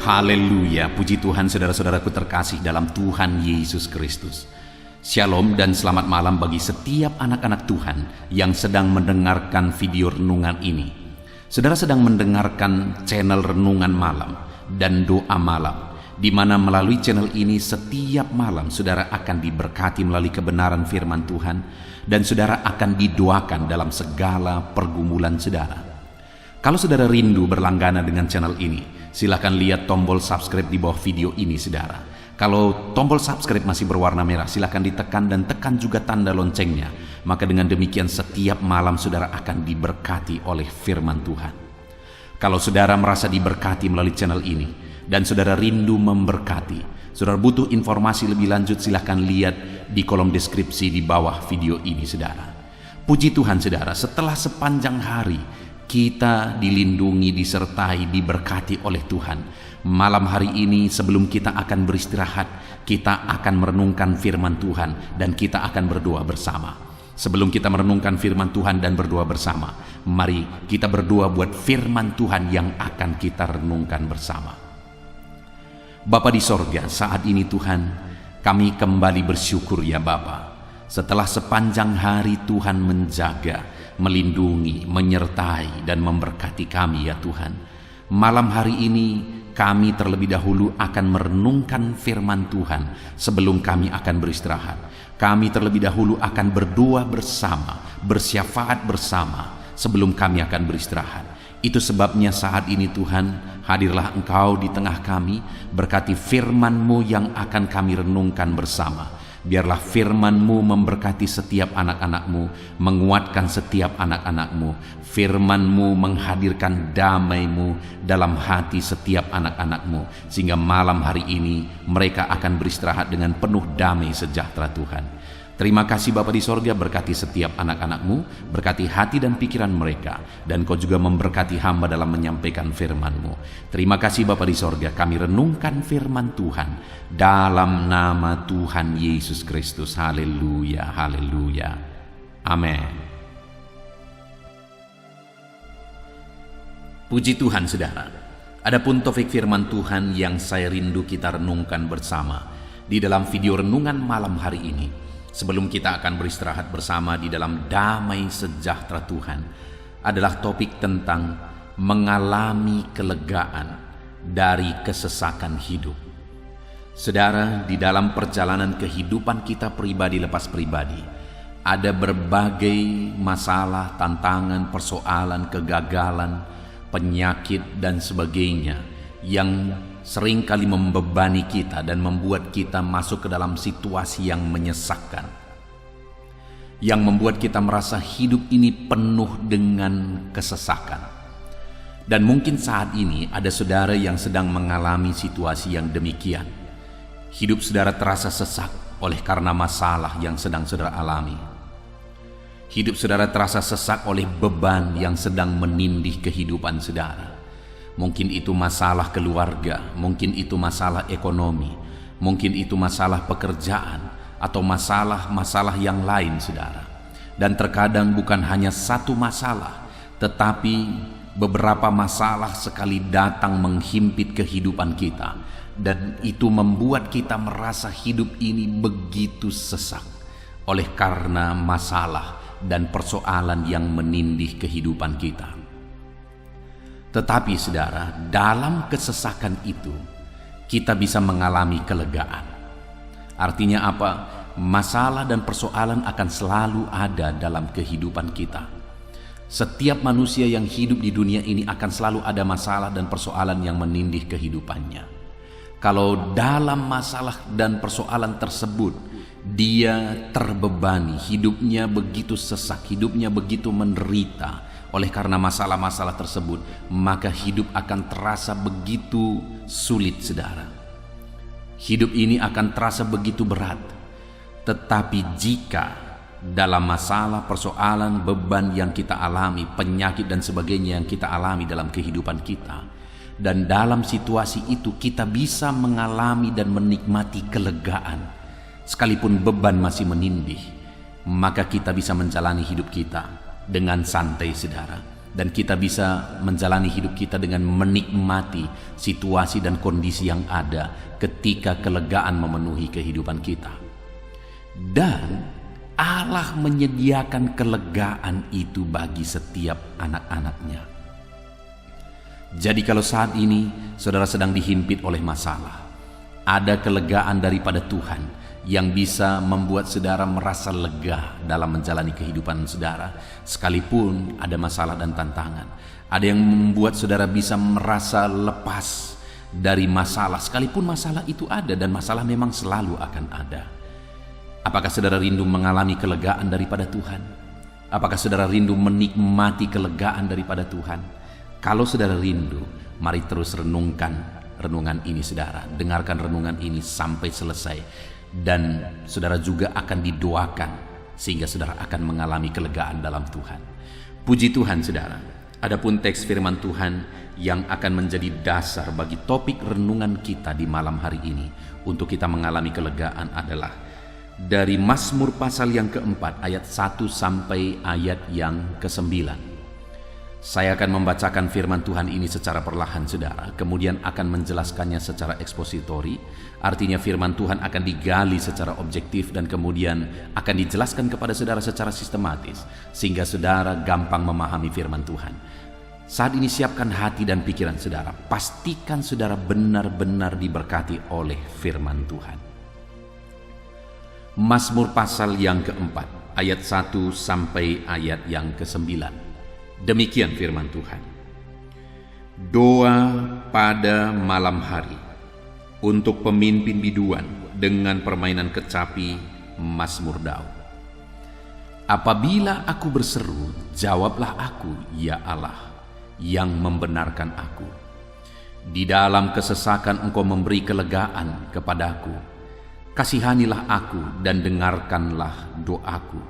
Haleluya, puji Tuhan saudara-saudaraku terkasih dalam Tuhan Yesus Kristus. Shalom dan selamat malam bagi setiap anak-anak Tuhan yang sedang mendengarkan video renungan ini. Saudara sedang mendengarkan channel Renungan Malam dan Doa Malam, di mana melalui channel ini setiap malam saudara akan diberkati melalui kebenaran firman Tuhan, dan saudara akan didoakan dalam segala pergumulan saudara. Kalau saudara rindu berlangganan dengan channel ini, silakan lihat tombol subscribe di bawah video ini saudara. Kalau tombol subscribe masih berwarna merah, silakan ditekan dan tekan juga tanda loncengnya. Maka dengan demikian setiap malam saudara akan diberkati oleh firman Tuhan. Kalau saudara merasa diberkati melalui channel ini dan saudara rindu memberkati, saudara butuh informasi lebih lanjut, silakan lihat di kolom deskripsi di bawah video ini saudara. Puji Tuhan saudara, setelah sepanjang hari kita dilindungi, disertai, diberkati oleh Tuhan. Malam hari ini sebelum kita akan beristirahat, kita akan merenungkan firman Tuhan dan kita akan berdoa bersama. Sebelum kita merenungkan firman Tuhan dan berdoa bersama, mari kita berdoa buat firman Tuhan yang akan kita renungkan bersama. Bapa di sorga, saat ini Tuhan, kami kembali bersyukur ya Bapa. Setelah sepanjang hari Tuhan menjaga, melindungi, menyertai, dan memberkati kami ya Tuhan. Malam hari ini kami terlebih dahulu akan merenungkan firman Tuhan sebelum kami akan beristirahat. Kami terlebih dahulu akan berdoa bersama, bersyafaat bersama sebelum kami akan beristirahat. Itu sebabnya saat ini Tuhan, hadirlah Engkau di tengah kami, berkati firman-Mu yang akan kami renungkan bersama. Biarlah firman-Mu memberkati setiap anak-anak-Mu, menguatkan setiap anak-anak-Mu. Firman-Mu menghadirkan damai-Mu dalam hati setiap anak-anak-Mu, sehingga malam hari ini mereka akan beristirahat dengan penuh damai sejahtera Tuhan. Terima kasih Bapa di sorga, berkati setiap anak-anak-Mu, berkati hati dan pikiran mereka, dan Kau juga memberkati hamba dalam menyampaikan firman-Mu. Terima kasih Bapa di sorga, kami renungkan firman Tuhan dalam nama Tuhan Yesus Kristus. Haleluya, haleluya, amin. Puji Tuhan saudara, adapun topik firman Tuhan yang saya rindu kita renungkan bersama di dalam video renungan malam hari ini, sebelum kita akan beristirahat bersama di dalam damai sejahtera Tuhan, adalah topik tentang mengalami kelegaan dari kesesakan hidup. Saudara, di dalam perjalanan kehidupan kita pribadi lepas pribadi, ada berbagai masalah, tantangan, persoalan, kegagalan, penyakit, dan sebagainya yang seringkali membebani kita dan membuat kita masuk ke dalam situasi yang menyesakkan, yang membuat kita merasa hidup ini penuh dengan kesesakan. Dan mungkin saat ini ada saudara yang sedang mengalami situasi yang demikian. Hidup saudara terasa sesak oleh karena masalah yang sedang saudara alami. Hidup saudara terasa sesak oleh beban yang sedang menindih kehidupan saudara. Mungkin itu masalah keluarga, mungkin itu masalah ekonomi, mungkin itu masalah pekerjaan, atau masalah-masalah yang lain saudara. Dan terkadang bukan hanya satu masalah, tetapi beberapa masalah sekali datang menghimpit kehidupan kita, dan itu membuat kita merasa hidup ini begitu sesak oleh karena masalah dan persoalan yang menindih kehidupan kita. Tetapi saudara, dalam kesesakan itu kita bisa mengalami kelegaan. Artinya apa? Masalah dan persoalan akan selalu ada dalam kehidupan kita. Setiap manusia yang hidup di dunia ini akan selalu ada masalah dan persoalan yang menindih kehidupannya. Kalau dalam masalah dan persoalan tersebut dia terbebani, hidupnya begitu sesak, hidupnya begitu menderita oleh karena masalah-masalah tersebut, maka hidup akan terasa begitu sulit saudara. Hidup ini akan terasa begitu berat. Tetapi jika dalam masalah, persoalan, beban yang kita alami, penyakit dan sebagainya yang kita alami dalam kehidupan kita, dan dalam situasi itu kita bisa mengalami dan menikmati kelegaan, sekalipun beban masih menindih, maka kita bisa menjalani hidup kita dengan santai saudara, dan kita bisa menjalani hidup kita dengan menikmati situasi dan kondisi yang ada ketika kelegaan memenuhi kehidupan kita. Dan Allah menyediakan kelegaan itu bagi setiap anak-anaknya. Jadi kalau saat ini saudara sedang dihimpit oleh masalah, ada kelegaan daripada Tuhan yang bisa membuat saudara merasa lega dalam menjalani kehidupan saudara, sekalipun ada masalah dan tantangan. Ada yang membuat saudara bisa merasa lepas dari masalah, sekalipun masalah itu ada, dan masalah memang selalu akan ada. Apakah saudara rindu mengalami kelegaan daripada Tuhan? Apakah saudara rindu menikmati kelegaan daripada Tuhan? Kalau saudara rindu, mari terus renungkan renungan ini saudara. Dengarkan renungan ini sampai selesai. Dan saudara juga akan didoakan sehingga saudara akan mengalami kelegaan dalam Tuhan. Puji Tuhan saudara. Adapun teks firman Tuhan yang akan menjadi dasar bagi topik renungan kita di malam hari ini untuk kita mengalami kelegaan adalah dari Mazmur pasal yang keempat ayat 1 sampai ayat yang ke-9. Saya akan membacakan firman Tuhan ini secara perlahan saudara, kemudian akan menjelaskannya secara ekspositori. Artinya firman Tuhan akan digali secara objektif dan kemudian akan dijelaskan kepada saudara secara sistematis, sehingga saudara gampang memahami firman Tuhan. Saat ini siapkan hati dan pikiran saudara, pastikan saudara benar-benar diberkati oleh firman Tuhan. Mazmur pasal yang keempat ayat 1 sampai ayat yang ke-9. Demikian firman Tuhan. Doa pada malam hari untuk pemimpin biduan dengan permainan kecapi, Mazmur Daud. Apabila aku berseru, jawablah aku, ya Allah, yang membenarkan aku. Di dalam kesesakan Engkau memberi kelegaan kepadaku. Kasihanilah aku dan dengarkanlah doaku.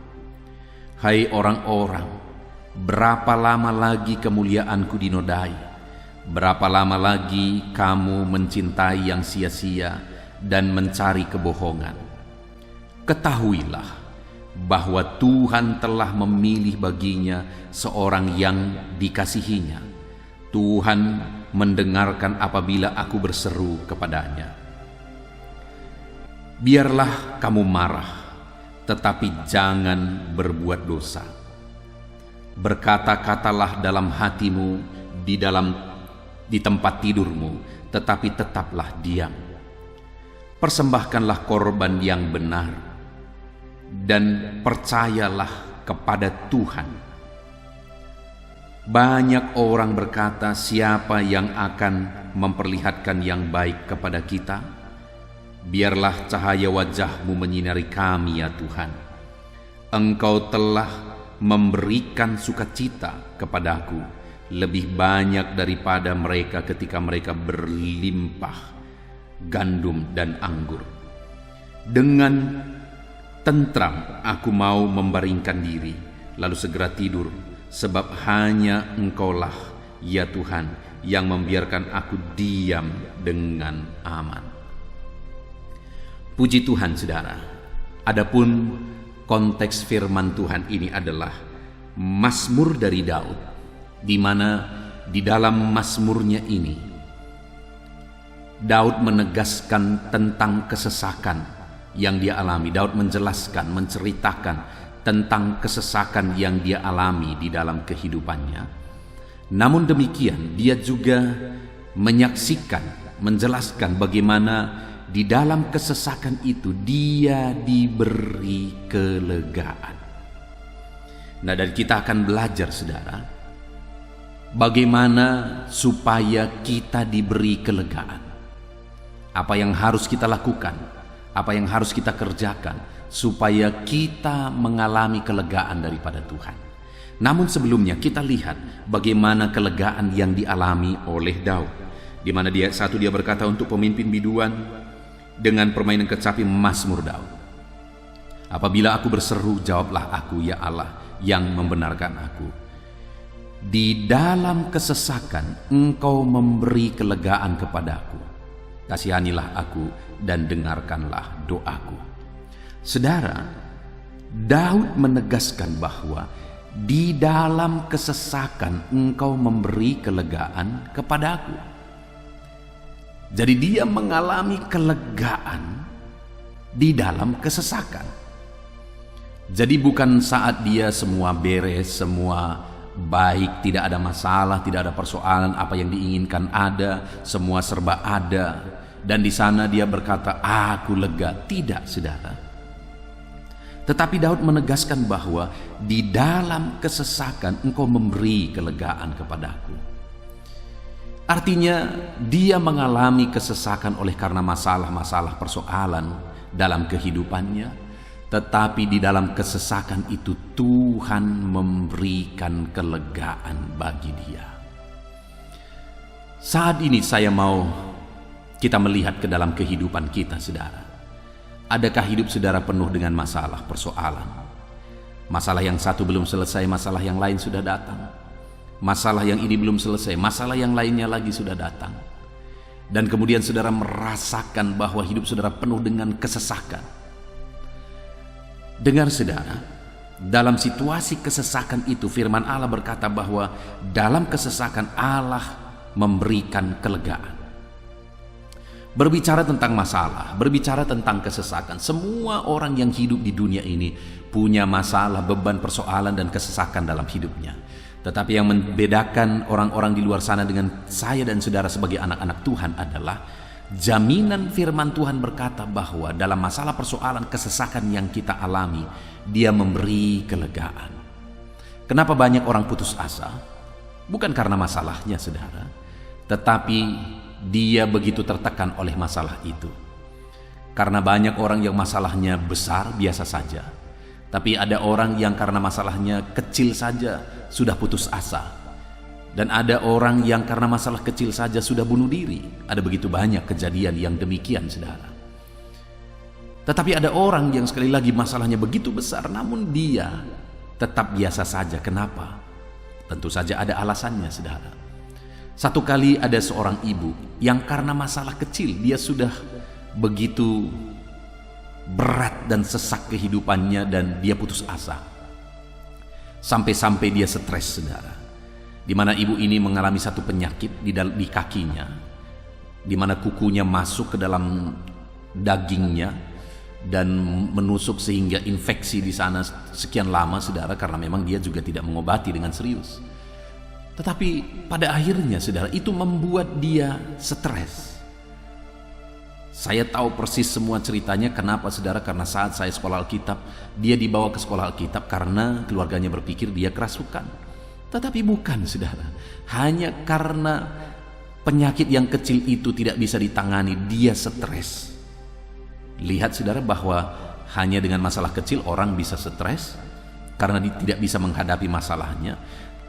Hai orang-orang, berapa lama lagi kemuliaanku dinodai? Berapa lama lagi kamu mencintai yang sia-sia dan mencari kebohongan? Ketahuilah bahwa Tuhan telah memilih baginya seorang yang dikasihinya. Tuhan mendengarkan apabila aku berseru kepadanya. Biarlah kamu marah, tetapi jangan berbuat dosa. Berkata-katalah dalam hatimu di tempat tidurmu, tetapi tetaplah diam. Persembahkanlah korban yang benar dan percayalah kepada Tuhan. Banyak orang berkata, siapa yang akan memperlihatkan yang baik kepada kita? Biarlah cahaya wajah-Mu menyinari kami, ya Tuhan. Engkau telah memberikan sukacita kepadaku lebih banyak daripada mereka ketika mereka berlimpah gandum dan anggur. Dengan tentram aku mau membaringkan diri, lalu segera tidur, sebab hanya Engkaulah, ya Tuhan, yang membiarkan aku diam dengan aman. Puji Tuhan saudara. Adapun konteks firman Tuhan ini adalah Mazmur dari Daud, di mana di dalam Mazmurnya ini Daud menegaskan tentang kesesakan yang dia alami. Daud menjelaskan, menceritakan tentang kesesakan yang dia alami di dalam kehidupannya. Namun demikian, dia juga menyaksikan, menjelaskan bagaimana di dalam kesesakan itu dia diberi kelegaan. Nah, dan kita akan belajar saudara, bagaimana supaya kita diberi kelegaan. Apa yang harus kita lakukan, apa yang harus kita kerjakan supaya kita mengalami kelegaan daripada Tuhan. Namun sebelumnya kita lihat bagaimana kelegaan yang dialami oleh Daud, di mana dia berkata untuk pemimpin biduan dengan permainan kecapi, Mazmur Daud. Apabila aku berseru, jawablah aku, ya Allah, yang membenarkan aku. Di dalam kesesakan Engkau memberi kelegaan kepadaku. Kasihanilah aku dan dengarkanlah doaku. Saudara, Daud menegaskan bahwa di dalam kesesakan engkau memberi kelegaan kepadaku. Jadi dia mengalami kelegaan di dalam kesesakan. Jadi bukan saat dia semua beres, semua baik, tidak ada masalah, tidak ada persoalan, apa yang diinginkan ada, semua serba ada, dan di sana dia berkata, aku lega. Tidak, saudara. Tetapi Daud menegaskan bahwa di dalam kesesakan engkau memberi kelegaan kepadaku. Artinya dia mengalami kesesakan oleh karena masalah-masalah persoalan dalam kehidupannya, tetapi di dalam kesesakan itu Tuhan memberikan kelegaan bagi dia. Saat ini saya mau kita melihat ke dalam kehidupan kita, saudara. Adakah hidup saudara penuh dengan masalah, persoalan? Masalah yang satu belum selesai, masalah yang lain sudah datang. Masalah yang ini belum selesai, masalah yang lainnya lagi sudah datang. Dan kemudian saudara merasakan bahwa hidup saudara penuh dengan kesesakan. Dengar saudara, dalam situasi kesesakan itu firman Allah berkata bahwa dalam kesesakan Allah memberikan kelegaan. Berbicara tentang masalah, berbicara tentang kesesakan, semua orang yang hidup di dunia ini punya masalah, beban, persoalan, dan kesesakan dalam hidupnya. Tetapi yang membedakan orang-orang di luar sana dengan saya dan saudara sebagai anak-anak Tuhan adalah jaminan firman Tuhan berkata bahwa dalam masalah, persoalan, kesesakan yang kita alami, Dia memberi kelegaan. Kenapa banyak orang putus asa? Bukan karena masalahnya, saudara, tetapi dia begitu tertekan oleh masalah itu. Karena banyak orang yang masalahnya besar, biasa saja. Tapi ada orang yang karena masalahnya kecil saja sudah putus asa. Dan ada orang yang karena masalah kecil saja sudah bunuh diri. Ada begitu banyak kejadian yang demikian, saudara. Tetapi ada orang yang sekali lagi masalahnya begitu besar, namun dia tetap biasa saja. Kenapa? Tentu saja ada alasannya, saudara. Satu kali ada seorang ibu yang karena masalah kecil dia sudah begitu berat dan sesak kehidupannya dan dia putus asa. Sampai-sampai dia stres, saudara. Di mana ibu ini mengalami satu penyakit di kakinya, di mana kukunya masuk ke dalam dagingnya dan menusuk sehingga infeksi di sana sekian lama, saudara, karena memang dia juga tidak mengobati dengan serius. Tetapi pada akhirnya, saudara, itu membuat dia stres. Saya tahu persis semua ceritanya. Kenapa, saudara? Karena saat saya sekolah Alkitab, dia dibawa ke sekolah Alkitab karena keluarganya berpikir dia kerasukan. Tetapi bukan, saudara. Hanya karena penyakit yang kecil itu tidak bisa ditangani, dia stres. Lihat, saudara, bahwa hanya dengan masalah kecil orang bisa stres karena dia tidak bisa menghadapi masalahnya.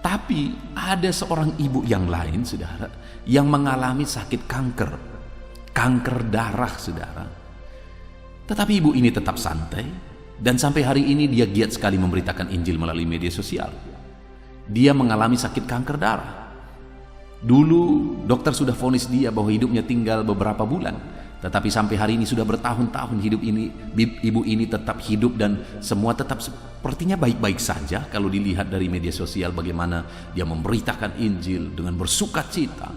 Tapi ada seorang ibu yang lain, saudara, yang mengalami sakit kanker darah, saudara. Tetapi ibu ini tetap santai, dan sampai hari ini dia giat sekali memberitakan Injil melalui media sosial. Dia mengalami sakit kanker darah. Dulu dokter sudah vonis dia bahwa hidupnya tinggal beberapa bulan, tetapi sampai hari ini sudah bertahun-tahun ibu ini tetap hidup dan semua tetap sepertinya baik-baik saja. Kalau dilihat dari media sosial bagaimana dia memberitakan Injil dengan bersukacita.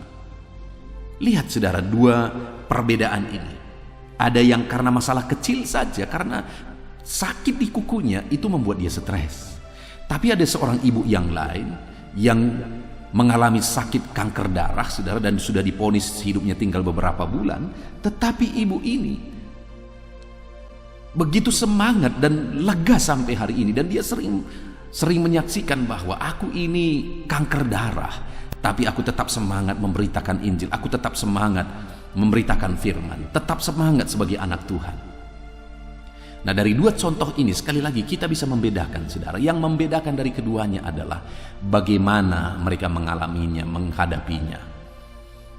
Lihat, saudara, dua perbedaan ini. Ada yang karena masalah kecil saja, karena sakit di kukunya itu membuat dia stres. Tapi ada seorang ibu yang lain yang mengalami sakit kanker darah, saudara, dan sudah divonis hidupnya tinggal beberapa bulan. Tetapi ibu ini begitu semangat dan lega sampai hari ini, dan dia sering menyaksikan bahwa aku ini kanker darah, tapi aku tetap semangat memberitakan Injil, aku tetap semangat memberitakan firman, tetap semangat sebagai anak Tuhan. Nah, dari dua contoh ini sekali lagi kita bisa membedakan, saudara. Yang membedakan dari keduanya adalah bagaimana mereka mengalaminya, menghadapinya.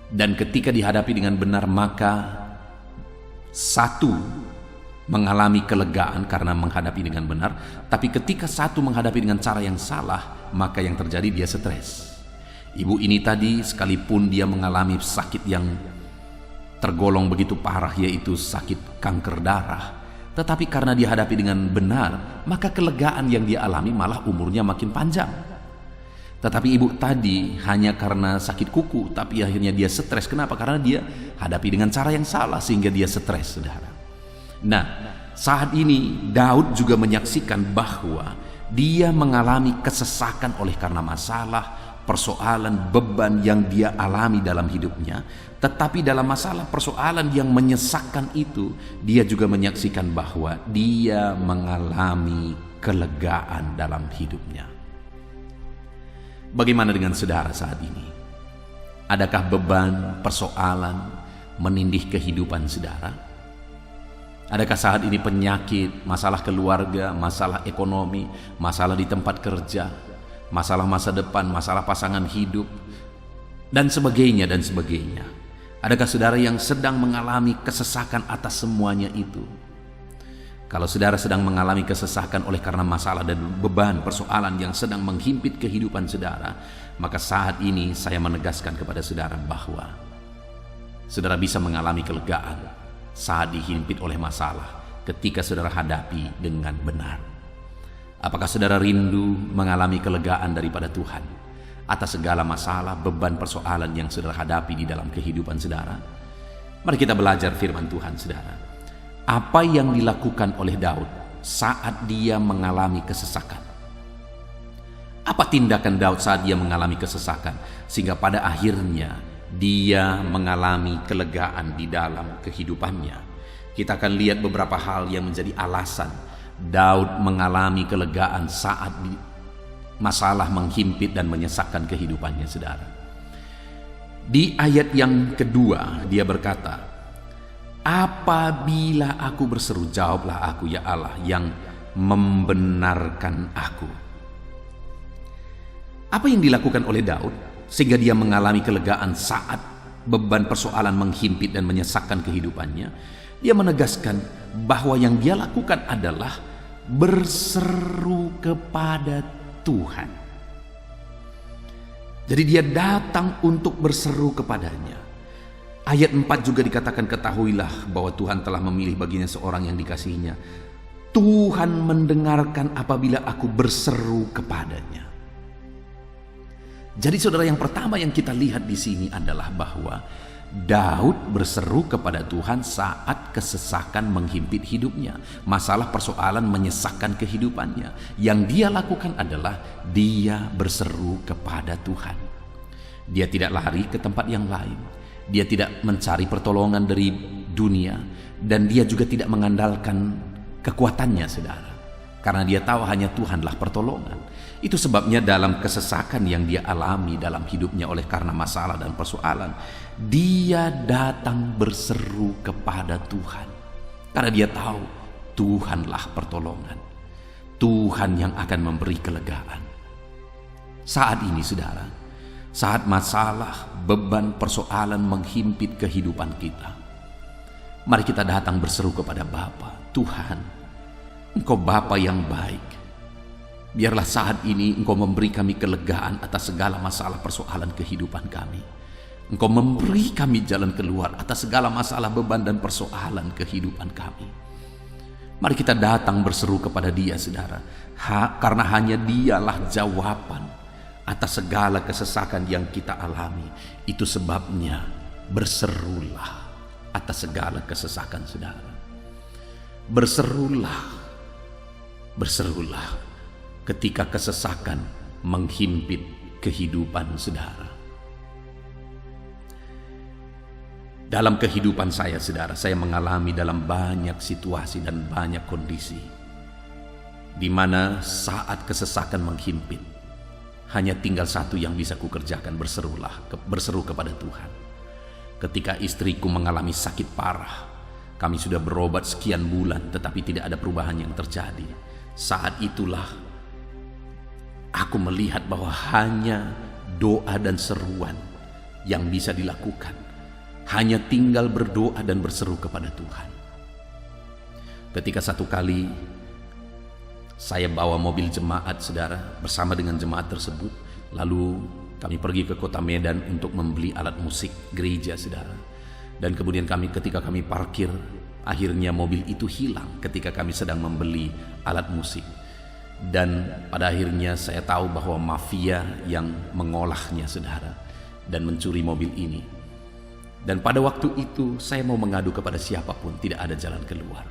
Dan ketika dihadapi dengan benar, maka satu mengalami kelegaan karena menghadapi dengan benar. Tapi ketika satu menghadapi dengan cara yang salah, maka yang terjadi dia stres. Ibu ini tadi sekalipun dia mengalami sakit yang tergolong begitu parah, yaitu sakit kanker darah, Tetapi karena dia hadapi dengan benar, maka kelegaan yang dia alami malah umurnya makin panjang. Tetapi ibu tadi hanya karena sakit kuku, tapi akhirnya dia stres. Kenapa? Karena dia hadapi dengan cara yang salah sehingga dia stres, saudara. Nah, saat ini Daud juga menyaksikan bahwa dia mengalami kesesakan oleh karena masalah, persoalan, beban yang dia alami dalam hidupnya. Tetapi dalam masalah persoalan yang menyesakkan itu, dia juga menyaksikan bahwa dia mengalami kelegaan dalam hidupnya. Bagaimana dengan saudara saat ini? Adakah beban, persoalan menindih kehidupan saudara? Adakah saat ini penyakit, masalah keluarga, masalah ekonomi, masalah di tempat kerja, masalah masa depan, masalah pasangan hidup, dan sebagainya dan sebagainya? Adakah saudara yang sedang mengalami kesesakan atas semuanya itu? Kalau saudara sedang mengalami kesesakan oleh karena masalah dan beban persoalan yang sedang menghimpit kehidupan saudara, maka saat ini saya menegaskan kepada saudara bahwa saudara bisa mengalami kelegaan saat dihimpit oleh masalah ketika saudara hadapi dengan benar. Apakah saudara rindu mengalami kelegaan daripada Tuhan atas segala masalah, beban, persoalan yang saudara hadapi di dalam kehidupan saudara? Mari kita belajar firman Tuhan, saudara. Apa yang dilakukan oleh Daud saat dia mengalami kesesakan? Apa tindakan Daud saat dia mengalami kesesakan sehingga pada akhirnya dia mengalami kelegaan di dalam kehidupannya? Kita akan lihat beberapa hal yang menjadi alasan Daud mengalami kelegaan saat masalah menghimpit dan menyesakkan kehidupannya, saudara. Di ayat yang kedua dia berkata, apabila aku berseru, jawablah aku ya Allah yang membenarkan aku. Apa yang dilakukan oleh Daud sehingga dia mengalami kelegaan saat beban persoalan menghimpit dan menyesakkan kehidupannya? Dia menegaskan bahwa yang dia lakukan adalah berseru kepada Tuhan. Jadi dia datang untuk berseru kepadanya. Ayat 4 juga dikatakan, ketahuilah bahwa Tuhan telah memilih baginya seorang yang dikasihinya. Tuhan mendengarkan apabila aku berseru kepadanya. Jadi saudara, yang pertama yang kita lihat di sini adalah bahwa Daud berseru kepada Tuhan saat kesesakan menghimpit hidupnya. Masalah persoalan menyesakkan kehidupannya. Yang dia lakukan adalah dia berseru kepada Tuhan. Dia tidak lari ke tempat yang lain. Dia tidak mencari pertolongan dari dunia, dan dia juga tidak mengandalkan kekuatannya, saudara. Karena dia tahu hanya Tuhanlah pertolongan. Itu sebabnya dalam kesesakan yang dia alami dalam hidupnya oleh karena masalah dan persoalan, dia datang berseru kepada Tuhan. Karena dia tahu Tuhanlah pertolongan. Tuhan yang akan memberi kelegaan. Saat ini, saudara, saat masalah, beban, persoalan menghimpit kehidupan kita, mari kita datang berseru kepada Bapa. Tuhan, Engkau Bapa yang baik. Biarlah saat ini Engkau memberi kami kelegaan atas segala masalah persoalan kehidupan kami. Engkau memberi kami jalan keluar atas segala masalah, beban, dan persoalan kehidupan kami. Mari kita datang berseru kepada Dia, saudara. Karena hanya Dialah jawaban atas segala kesesakan yang kita alami. Itu sebabnya berserulah atas segala kesesakan, saudara. Berserulah, berserulah ketika kesesakan menghimpit kehidupan saudara. Dalam kehidupan saya, saudara, saya mengalami dalam banyak situasi dan banyak kondisi di mana saat kesesakan menghimpit, hanya tinggal satu yang bisa kukerjakan, berseru kepada Tuhan. Ketika istriku mengalami sakit parah, kami sudah berobat sekian bulan tetapi tidak ada perubahan yang terjadi. Saat itulah aku melihat bahwa hanya doa dan seruan yang bisa dilakukan. Hanya tinggal berdoa dan berseru kepada Tuhan. Ketika satu kali saya bawa mobil jemaat, saudara, bersama dengan jemaat tersebut. Lalu kami pergi ke kota Medan untuk membeli alat musik gereja, saudara. Dan kemudian ketika kami parkir Akhirnya mobil itu hilang ketika kami sedang membeli alat musik. Dan pada akhirnya saya tahu bahwa mafia yang mengolahnya, saudara, dan mencuri mobil ini. Dan pada waktu itu saya mau mengadu kepada siapapun, tidak ada jalan keluar.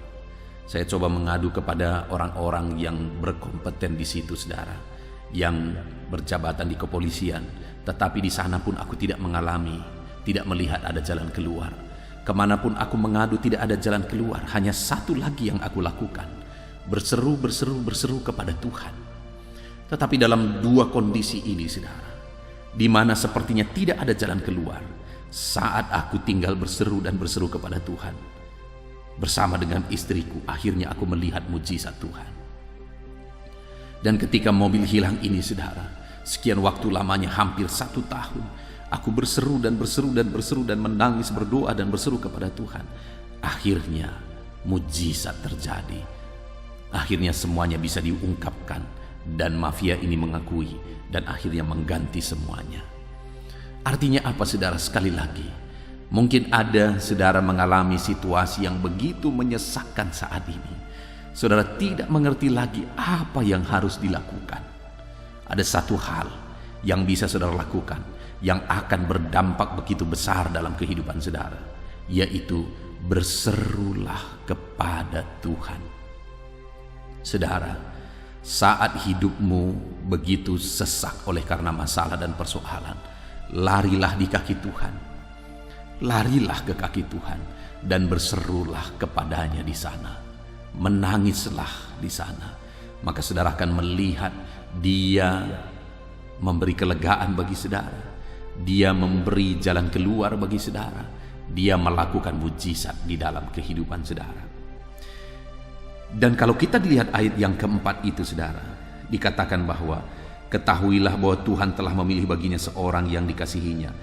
Saya coba mengadu kepada orang-orang yang berkompeten di situ, saudara, yang berjabatan di kepolisian. Tetapi di sana pun aku tidak mengalami, tidak melihat ada jalan keluar. Kemanapun aku mengadu tidak ada jalan keluar. Hanya satu lagi yang aku lakukan, berseru kepada Tuhan. Tetapi dalam dua kondisi ini, saudara, di mana sepertinya tidak ada jalan keluar, saat aku tinggal berseru kepada Tuhan, bersama dengan istriku, akhirnya aku melihat mujizat Tuhan. Dan ketika mobil hilang ini, saudara, sekian waktu lamanya, hampir 1 tahun, aku berseru dan menangis, berdoa dan berseru kepada Tuhan. Akhirnya mujizat terjadi. Akhirnya semuanya bisa diungkapkan dan mafia ini mengakui dan akhirnya mengganti semuanya. Artinya apa, saudara? Sekali lagi, mungkin ada saudara mengalami situasi yang begitu menyesakkan saat ini. Saudara tidak mengerti lagi apa yang harus dilakukan. Ada satu hal yang bisa saudara lakukan, yang akan berdampak begitu besar dalam kehidupan saudara, yaitu berserulah kepada Tuhan. Saudara, saat hidupmu begitu sesak oleh karena masalah dan persoalan, larilah di kaki Tuhan. Larilah ke kaki Tuhan dan berserulah kepadanya di sana. Menangislah di sana. Maka saudara akan melihat Dia memberi kelegaan bagi saudara. Dia memberi jalan keluar bagi saudara. Dia melakukan mujizat di dalam kehidupan saudara. Dan kalau kita dilihat ayat yang keempat itu, saudara, dikatakan bahwa ketahuilah bahwa Tuhan telah memilih baginya seorang yang dikasihinya.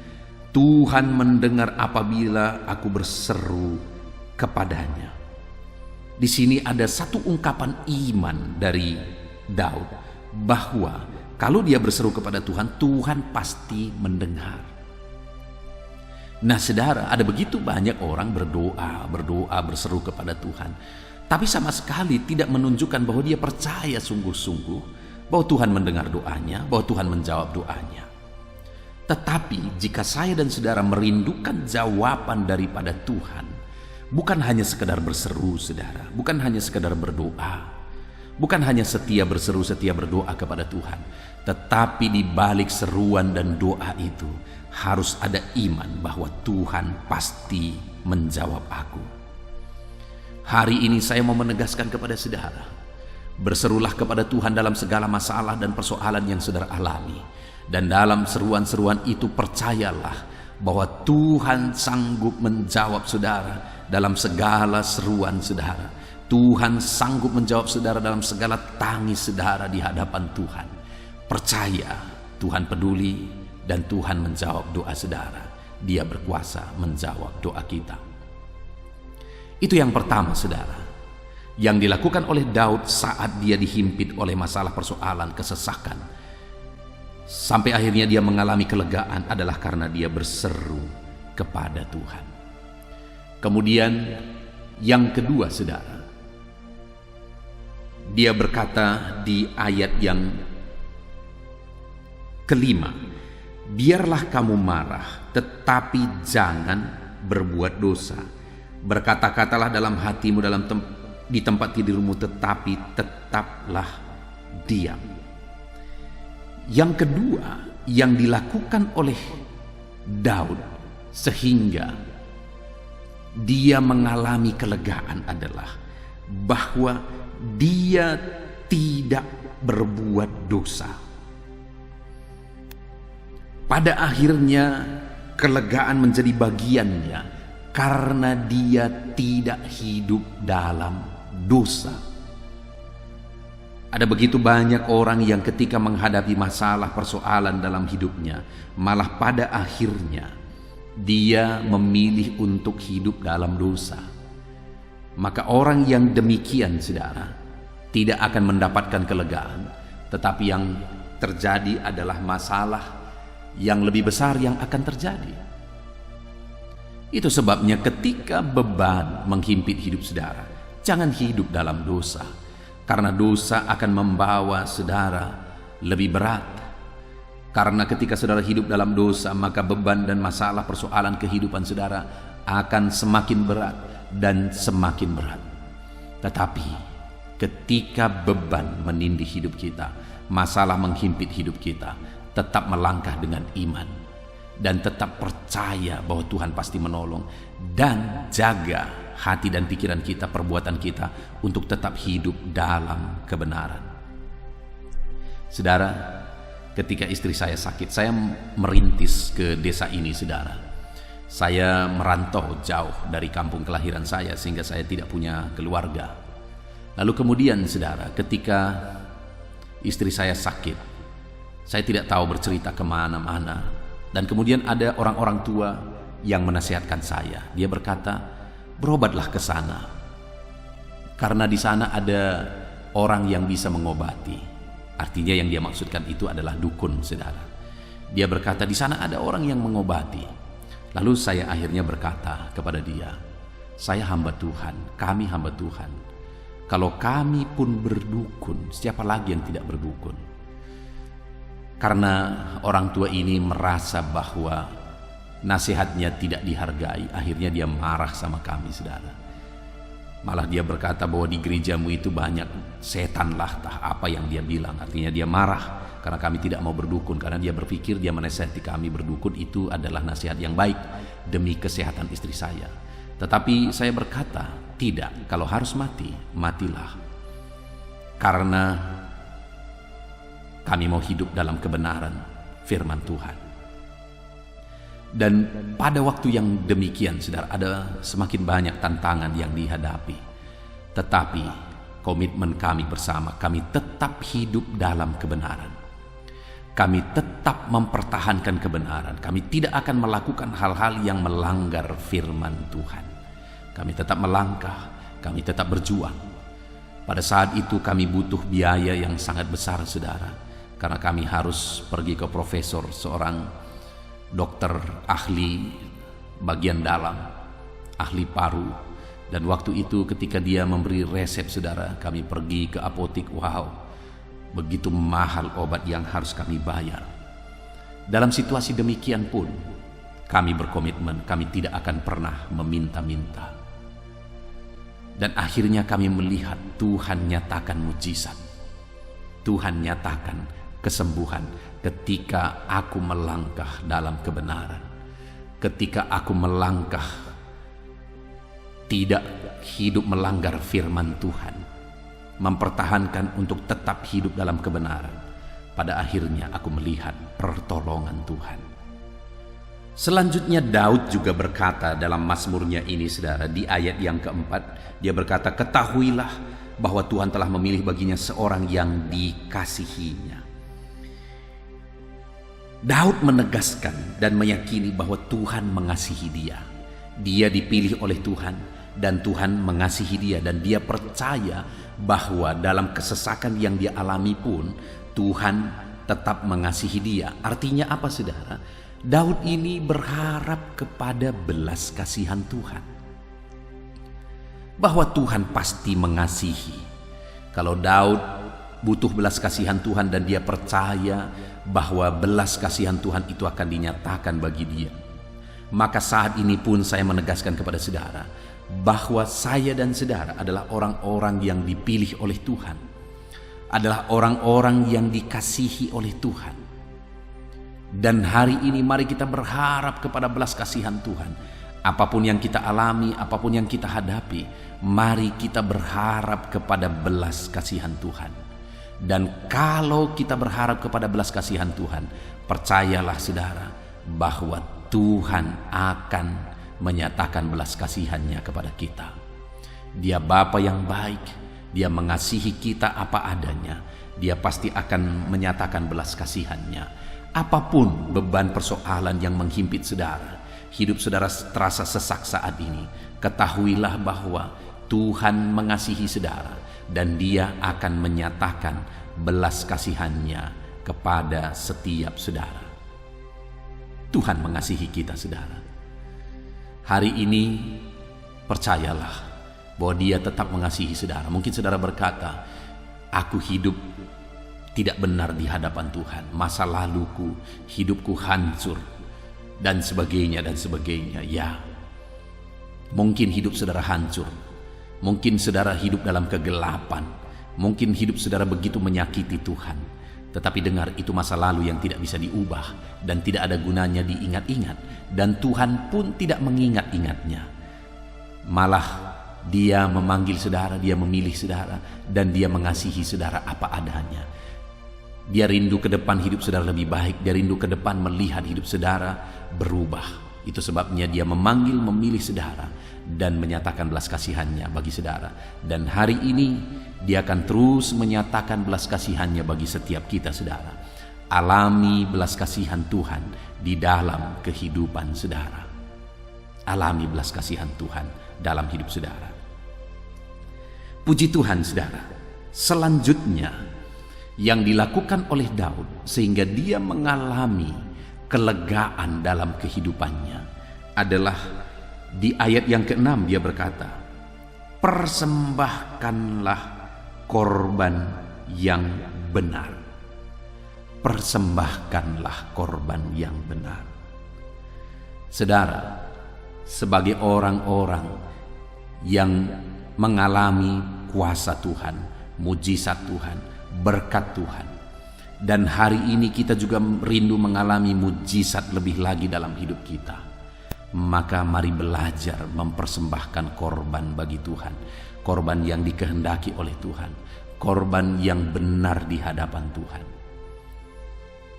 Tuhan mendengar apabila aku berseru kepadanya. Di sini ada satu ungkapan iman dari Daud bahwa kalau dia berseru kepada Tuhan, Tuhan pasti mendengar. Nah, saudara, ada begitu banyak orang berdoa, berseru kepada Tuhan, tapi sama sekali tidak menunjukkan bahwa dia percaya sungguh-sungguh bahwa Tuhan mendengar doanya, bahwa Tuhan menjawab doanya. Tetapi jika saya dan saudara merindukan jawaban daripada Tuhan, bukan hanya sekedar berseru, saudara, bukan hanya sekedar berdoa, bukan hanya setia berseru, setia berdoa kepada Tuhan, tetapi di balik seruan dan doa itu harus ada iman bahwa Tuhan pasti menjawab aku. Hari ini saya mau menegaskan kepada saudara, berserulah kepada Tuhan dalam segala masalah dan persoalan yang saudara alami. Dan dalam seruan-seruan itu percayalah bahwa Tuhan sanggup menjawab saudara dalam segala seruan saudara. Tuhan sanggup menjawab saudara dalam segala tangis saudara di hadapan Tuhan. Percaya, Tuhan peduli dan Tuhan menjawab doa saudara. Dia berkuasa menjawab doa kita. Itu yang pertama, saudara, yang dilakukan oleh Daud saat dia dihimpit oleh masalah persoalan, kesesakan, sampai akhirnya dia mengalami kelegaan adalah karena dia berseru kepada Tuhan. Kemudian yang kedua, saudara, dia berkata di ayat yang kelima, biarlah kamu marah, tetapi jangan berbuat dosa. Berkata-katalah dalam hatimu di tempat tidurmu, tetapi tetaplah diam. Yang kedua yang dilakukan oleh Daud sehingga dia mengalami kelegaan adalah bahwa dia tidak berbuat dosa. Pada akhirnya kelegaan menjadi bagiannya karena dia tidak hidup dalam dosa. Ada begitu banyak orang yang ketika menghadapi masalah persoalan dalam hidupnya, malah pada akhirnya dia memilih untuk hidup dalam dosa. Maka orang yang demikian, saudara, tidak akan mendapatkan kelegaan, tetapi yang terjadi adalah masalah yang lebih besar yang akan terjadi. Itu sebabnya ketika beban menghimpit hidup saudara, jangan hidup dalam dosa, karena dosa akan membawa saudara lebih berat. Karena ketika saudara hidup dalam dosa, maka beban dan masalah persoalan kehidupan saudara akan semakin berat dan semakin berat. Tetapi ketika beban menindih hidup kita, masalah menghimpit hidup kita, tetap melangkah dengan iman dan tetap percaya bahwa Tuhan pasti menolong, dan jaga hati dan pikiran kita, perbuatan kita untuk tetap hidup dalam kebenaran. Saudara, ketika istri saya sakit, saya merintis ke desa ini, saudara. Saya merantau jauh dari kampung kelahiran saya sehingga saya tidak punya keluarga. Lalu kemudian, saudara, ketika istri saya sakit, saya tidak tahu bercerita kemana-mana. Dan kemudian ada orang-orang tua yang menasihatkan saya. Dia berkata, berobatlah ke sana, karena di sana ada orang yang bisa mengobati. Artinya yang dia maksudkan itu adalah dukun, saudara. Dia berkata di sana ada orang yang mengobati. Lalu saya akhirnya berkata kepada dia, saya hamba Tuhan, kami hamba Tuhan. Kalau kami pun berdukun, siapa lagi yang tidak berdukun? Karena orang tua ini merasa bahwa nasihatnya tidak dihargai, akhirnya dia marah sama kami, saudara. Malah dia berkata bahwa di gerejamu itu banyak setan lah, apa yang dia bilang. Artinya dia marah karena kami tidak mau berdukun, karena dia berpikir dia menasihati kami berdukun itu adalah nasihat yang baik demi kesehatan istri saya. Tetapi saya berkata, tidak, kalau harus mati, matilah. Karena kami mau hidup dalam kebenaran firman Tuhan. Dan pada waktu yang demikian, saudara, ada semakin banyak tantangan yang dihadapi. Tetapi komitmen kami bersama, kami tetap hidup dalam kebenaran. Kami tetap mempertahankan kebenaran. Kami tidak akan melakukan hal-hal yang melanggar firman Tuhan. Kami tetap melangkah, kami tetap berjuang. Pada saat itu kami butuh biaya yang sangat besar, saudara. Karena kami harus pergi ke profesor, seorang dokter ahli bagian dalam, ahli paru. Dan waktu itu ketika dia memberi resep, saudara, kami pergi ke apotik. Wow, begitu mahal obat yang harus kami bayar. Dalam situasi demikian pun kami berkomitmen, kami tidak akan pernah meminta-minta. Dan akhirnya kami melihat Tuhan nyatakan mujizat. Tuhan nyatakan kesembuhan ketika aku melangkah dalam kebenaran. Ketika aku melangkah tidak hidup melanggar firman Tuhan, mempertahankan untuk tetap hidup dalam kebenaran. Pada akhirnya aku melihat pertolongan Tuhan. Selanjutnya Daud juga berkata dalam Mazmurnya ini, saudara, di ayat yang keempat, dia berkata, ketahuilah bahwa Tuhan telah memilih baginya seorang yang dikasihinya. Daud menegaskan dan meyakini bahwa Tuhan mengasihi dia. Dia dipilih oleh Tuhan dan Tuhan mengasihi dia, dan dia percaya bahwa dalam kesesakan yang dia alami pun Tuhan tetap mengasihi dia. Artinya apa, saudara? Daud ini berharap kepada belas kasihan Tuhan, bahwa Tuhan pasti mengasihi. Kalau Daud butuh belas kasihan Tuhan dan dia percaya bahwa belas kasihan Tuhan itu akan dinyatakan bagi dia, maka saat ini pun saya menegaskan kepada saudara bahwa saya dan saudara adalah orang-orang yang dipilih oleh Tuhan, adalah orang-orang yang dikasihi oleh Tuhan. Dan hari ini mari kita berharap kepada belas kasihan Tuhan. Apapun yang kita alami, apapun yang kita hadapi, mari kita berharap kepada belas kasihan Tuhan. Dan kalau kita berharap kepada belas kasihan Tuhan, percayalah saudara bahwa Tuhan akan menyatakan belas kasihannya kepada kita. Dia Bapa yang baik, dia mengasihi kita apa adanya. Dia pasti akan menyatakan belas kasihannya. Apapun beban persoalan yang menghimpit saudara, hidup saudara terasa sesak saat ini, ketahuilah bahwa Tuhan mengasihi saudara dan dia akan menyatakan belas kasihannya kepada setiap saudara. Tuhan mengasihi kita, saudara. Hari ini percayalah bahwa Dia tetap mengasihi saudara. Mungkin saudara berkata, aku hidup tidak benar di hadapan Tuhan, masa laluku, hidupku hancur, dan sebagainya dan sebagainya. Ya, mungkin hidup saudara hancur, mungkin saudara hidup dalam kegelapan, mungkin hidup saudara begitu menyakiti Tuhan. Tetapi dengar, itu masa lalu yang tidak bisa diubah dan tidak ada gunanya diingat-ingat, dan Tuhan pun tidak mengingat-ingatnya. Malah Dia memanggil saudara, Dia memilih saudara, dan Dia mengasihi saudara apa adanya. Dia rindu ke depan hidup saudara lebih baik. Dia rindu ke depan melihat hidup saudara berubah. Itu sebabnya Dia memanggil, memilih saudara, dan menyatakan belas kasihannya bagi saudara. Dan hari ini Dia akan terus menyatakan belas kasihannya bagi setiap kita, saudara. Alami belas kasihan Tuhan di dalam kehidupan saudara. Alami belas kasihan Tuhan dalam hidup saudara. Puji Tuhan, saudara. Selanjutnya yang dilakukan oleh Daud sehingga dia mengalami kelegaan dalam kehidupannya adalah di ayat yang ke-6 dia berkata, persembahkanlah korban yang benar. Persembahkanlah korban yang benar. Saudara, sebagai orang-orang yang mengalami kuasa Tuhan, mujizat Tuhan, berkat Tuhan, dan hari ini kita juga rindu mengalami mujizat lebih lagi dalam hidup kita, maka mari belajar mempersembahkan korban bagi Tuhan, korban yang dikehendaki oleh Tuhan, korban yang benar di hadapan Tuhan.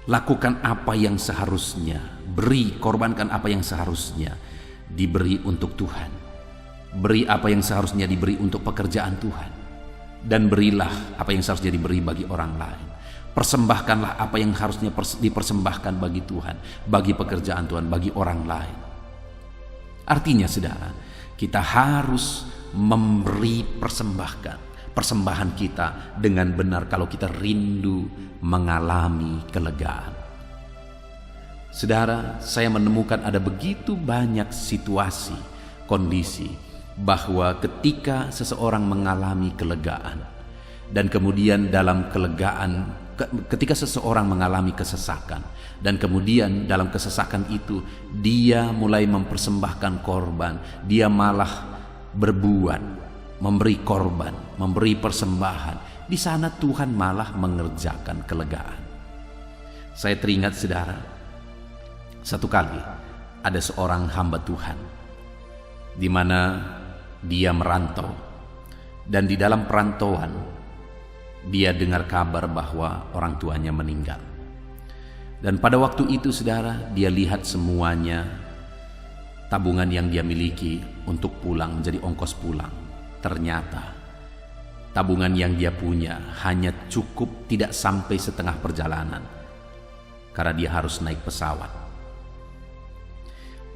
Lakukan apa yang seharusnya, korbankan apa yang seharusnya diberi untuk Tuhan, beri apa yang seharusnya diberi untuk pekerjaan Tuhan, dan berilah apa yang seharusnya diberi bagi orang lain. Persembahkanlah apa yang harusnya dipersembahkan bagi Tuhan, bagi pekerjaan Tuhan, bagi orang lain. Artinya, saudara, kita harus memberi persembahan kita dengan benar kalau kita rindu mengalami kelegaan. Saudara, saya menemukan ada begitu banyak situasi, kondisi, bahwa ketika seseorang mengalami kelegaan, dan kemudian dalam kelegaan, ketika seseorang mengalami kesesakan, dan kemudian dalam kesesakan itu dia mulai mempersembahkan korban, dia malah berbuat, memberi korban, memberi persembahan, di sana Tuhan malah mengerjakan kelegaan. Saya teringat, saudara, satu kali ada seorang hamba Tuhan di mana dia merantau, dan di dalam perantauan dia dengar kabar bahwa orang tuanya meninggal. Dan pada waktu itu, saudara, dia lihat semuanya tabungan yang dia miliki untuk pulang menjadi ongkos pulang. Ternyata tabungan yang dia punya hanya cukup tidak sampai setengah perjalanan, karena dia harus naik pesawat.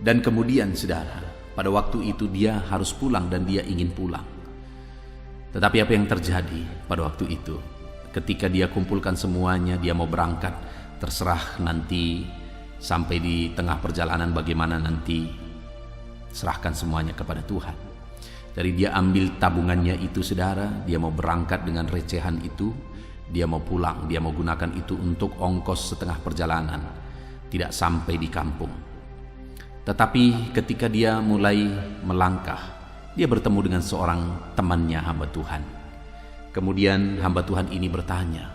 Dan kemudian, saudara, pada waktu itu dia harus pulang dan dia ingin pulang. Tetapi apa yang terjadi pada waktu itu? Ketika dia kumpulkan semuanya, dia mau berangkat, terserah nanti sampai di tengah perjalanan bagaimana nanti, serahkan semuanya kepada Tuhan. Jadi dia ambil tabungannya itu, saudara, dia mau berangkat dengan recehan itu, dia mau pulang, dia mau gunakan itu untuk ongkos setengah perjalanan, tidak sampai di kampung. Tetapi ketika dia mulai melangkah, dia bertemu dengan seorang temannya, hamba Tuhan. Kemudian hamba Tuhan ini bertanya,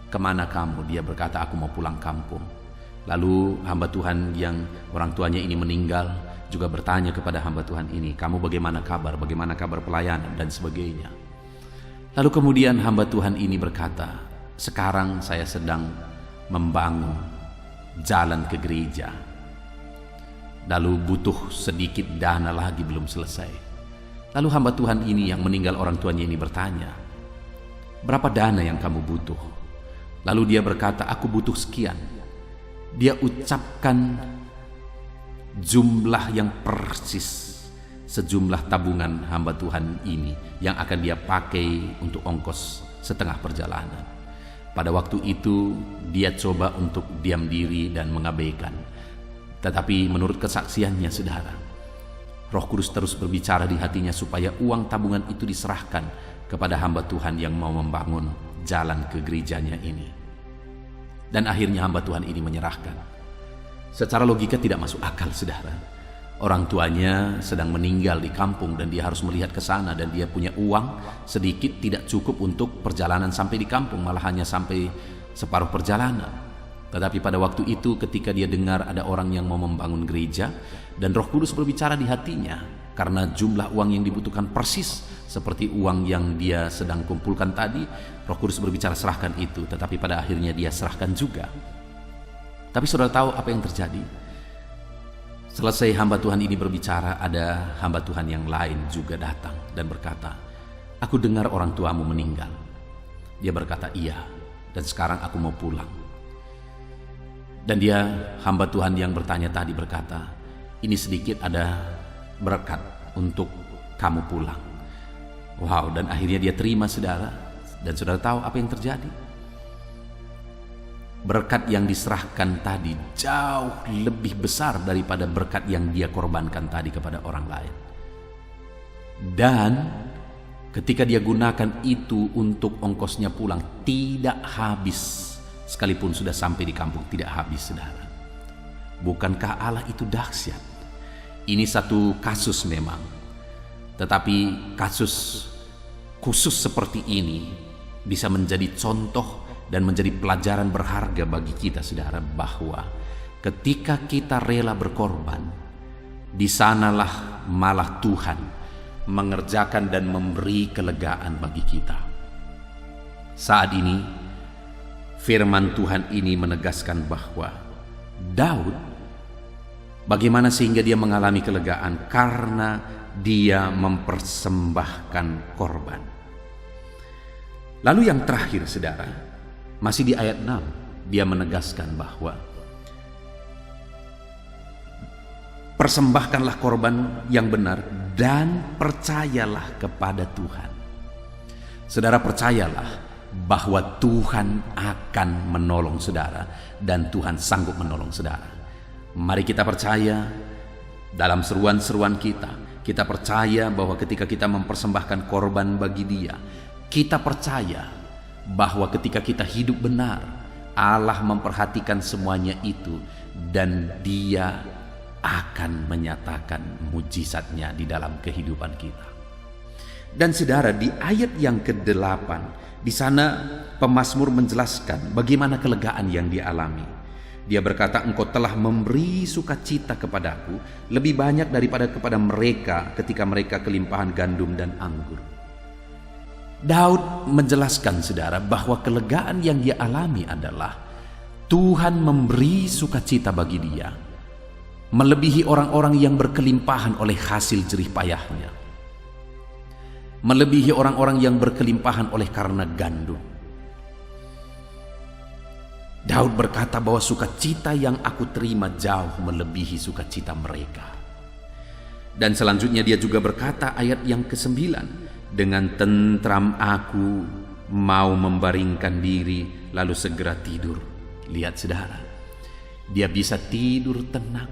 "Kemana kamu?" Dia berkata, "Aku mau pulang kampung." Lalu hamba Tuhan yang orang tuanya ini meninggal juga bertanya kepada hamba Tuhan ini, "Kamu bagaimana kabar? Bagaimana kabar pelayanan?" dan sebagainya. Lalu kemudian hamba Tuhan ini berkata, "Sekarang saya sedang membangun jalan ke gereja. Lalu butuh sedikit dana lagi, belum selesai." Lalu hamba Tuhan ini yang meninggal orang tuanya ini bertanya, "Berapa dana yang kamu butuh?" Lalu dia berkata, "Aku butuh sekian." Dia ucapkan jumlah yang persis, sejumlah tabungan hamba Tuhan ini yang akan dia pakai untuk ongkos setengah perjalanan. Pada waktu itu dia coba untuk diam diri dan mengabaikan. Tetapi menurut kesaksiannya, saudara, Roh Kudus terus berbicara di hatinya supaya uang tabungan itu diserahkan kepada hamba Tuhan yang mau membangun jalan ke gerejanya ini. Dan akhirnya hamba Tuhan ini menyerahkan. Secara logika tidak masuk akal, saudara. Orang tuanya sedang meninggal di kampung dan dia harus melihat ke sana, dan dia punya uang sedikit tidak cukup untuk perjalanan sampai di kampung, malah hanya sampai separuh perjalanan. Tetapi pada waktu itu ketika dia dengar ada orang yang mau membangun gereja, dan Roh Kudus berbicara di hatinya, karena jumlah uang yang dibutuhkan persis seperti uang yang dia sedang kumpulkan tadi, Roh Kudus berbicara serahkan itu, tetapi pada akhirnya dia serahkan juga. Tapi saudara tahu apa yang terjadi? Selesai hamba Tuhan ini berbicara, ada hamba Tuhan yang lain juga datang dan berkata, "Aku dengar orang tuamu meninggal." Dia berkata, "Iya, dan sekarang aku mau pulang." Dan dia, hamba Tuhan yang bertanya tadi, berkata, "Ini sedikit ada berkat untuk kamu pulang." Wow, dan akhirnya dia terima, saudara. Dan saudara tahu apa yang terjadi? Berkat yang diserahkan tadi jauh lebih besar daripada berkat yang dia korbankan tadi kepada orang lain. Dan ketika dia gunakan itu untuk ongkosnya pulang, tidak habis. Sekalipun sudah sampai di kampung, tidak habis, saudara. Bukankah Allah itu dahsyat? Ini satu kasus memang, tetapi kasus khusus seperti ini bisa menjadi contoh dan menjadi pelajaran berharga bagi kita, saudara, bahwa ketika kita rela berkorban, di sanalah malah Tuhan mengerjakan dan memberi kelegaan bagi kita. Saat ini firman Tuhan ini menegaskan bahwa Daud, bagaimana sehingga dia mengalami kelegaan? Karena dia mempersembahkan korban. Lalu yang terakhir, saudara, masih di ayat 6, dia menegaskan bahwa persembahkanlah korban yang benar dan percayalah kepada Tuhan. Saudara, percayalah bahwa Tuhan akan menolong saudara dan Tuhan sanggup menolong saudara. Mari kita percaya dalam seruan-seruan kita percaya bahwa ketika kita mempersembahkan korban bagi Dia, kita percaya bahwa ketika kita hidup benar, Allah memperhatikan semuanya itu dan Dia akan menyatakan mujizatnya di dalam kehidupan kita. Dan saudara, di ayat yang ke-8, di sana pemazmur menjelaskan bagaimana kelegaan yang dialami. Dia berkata, "Engkau telah memberi sukacita kepadaku lebih banyak daripada kepada mereka ketika mereka kelimpahan gandum dan anggur." Daud menjelaskan, saudara, bahwa kelegaan yang dia alami adalah Tuhan memberi sukacita bagi dia, melebihi orang-orang yang berkelimpahan oleh hasil jerih payahnya, melebihi orang-orang yang berkelimpahan oleh karena gandum. Daud berkata bahwa sukacita yang aku terima jauh melebihi sukacita mereka. Dan selanjutnya dia juga berkata ayat yang ke-9, "Dengan tentram aku mau membaringkan diri lalu segera tidur." Lihat, saudara, dia bisa tidur tenang,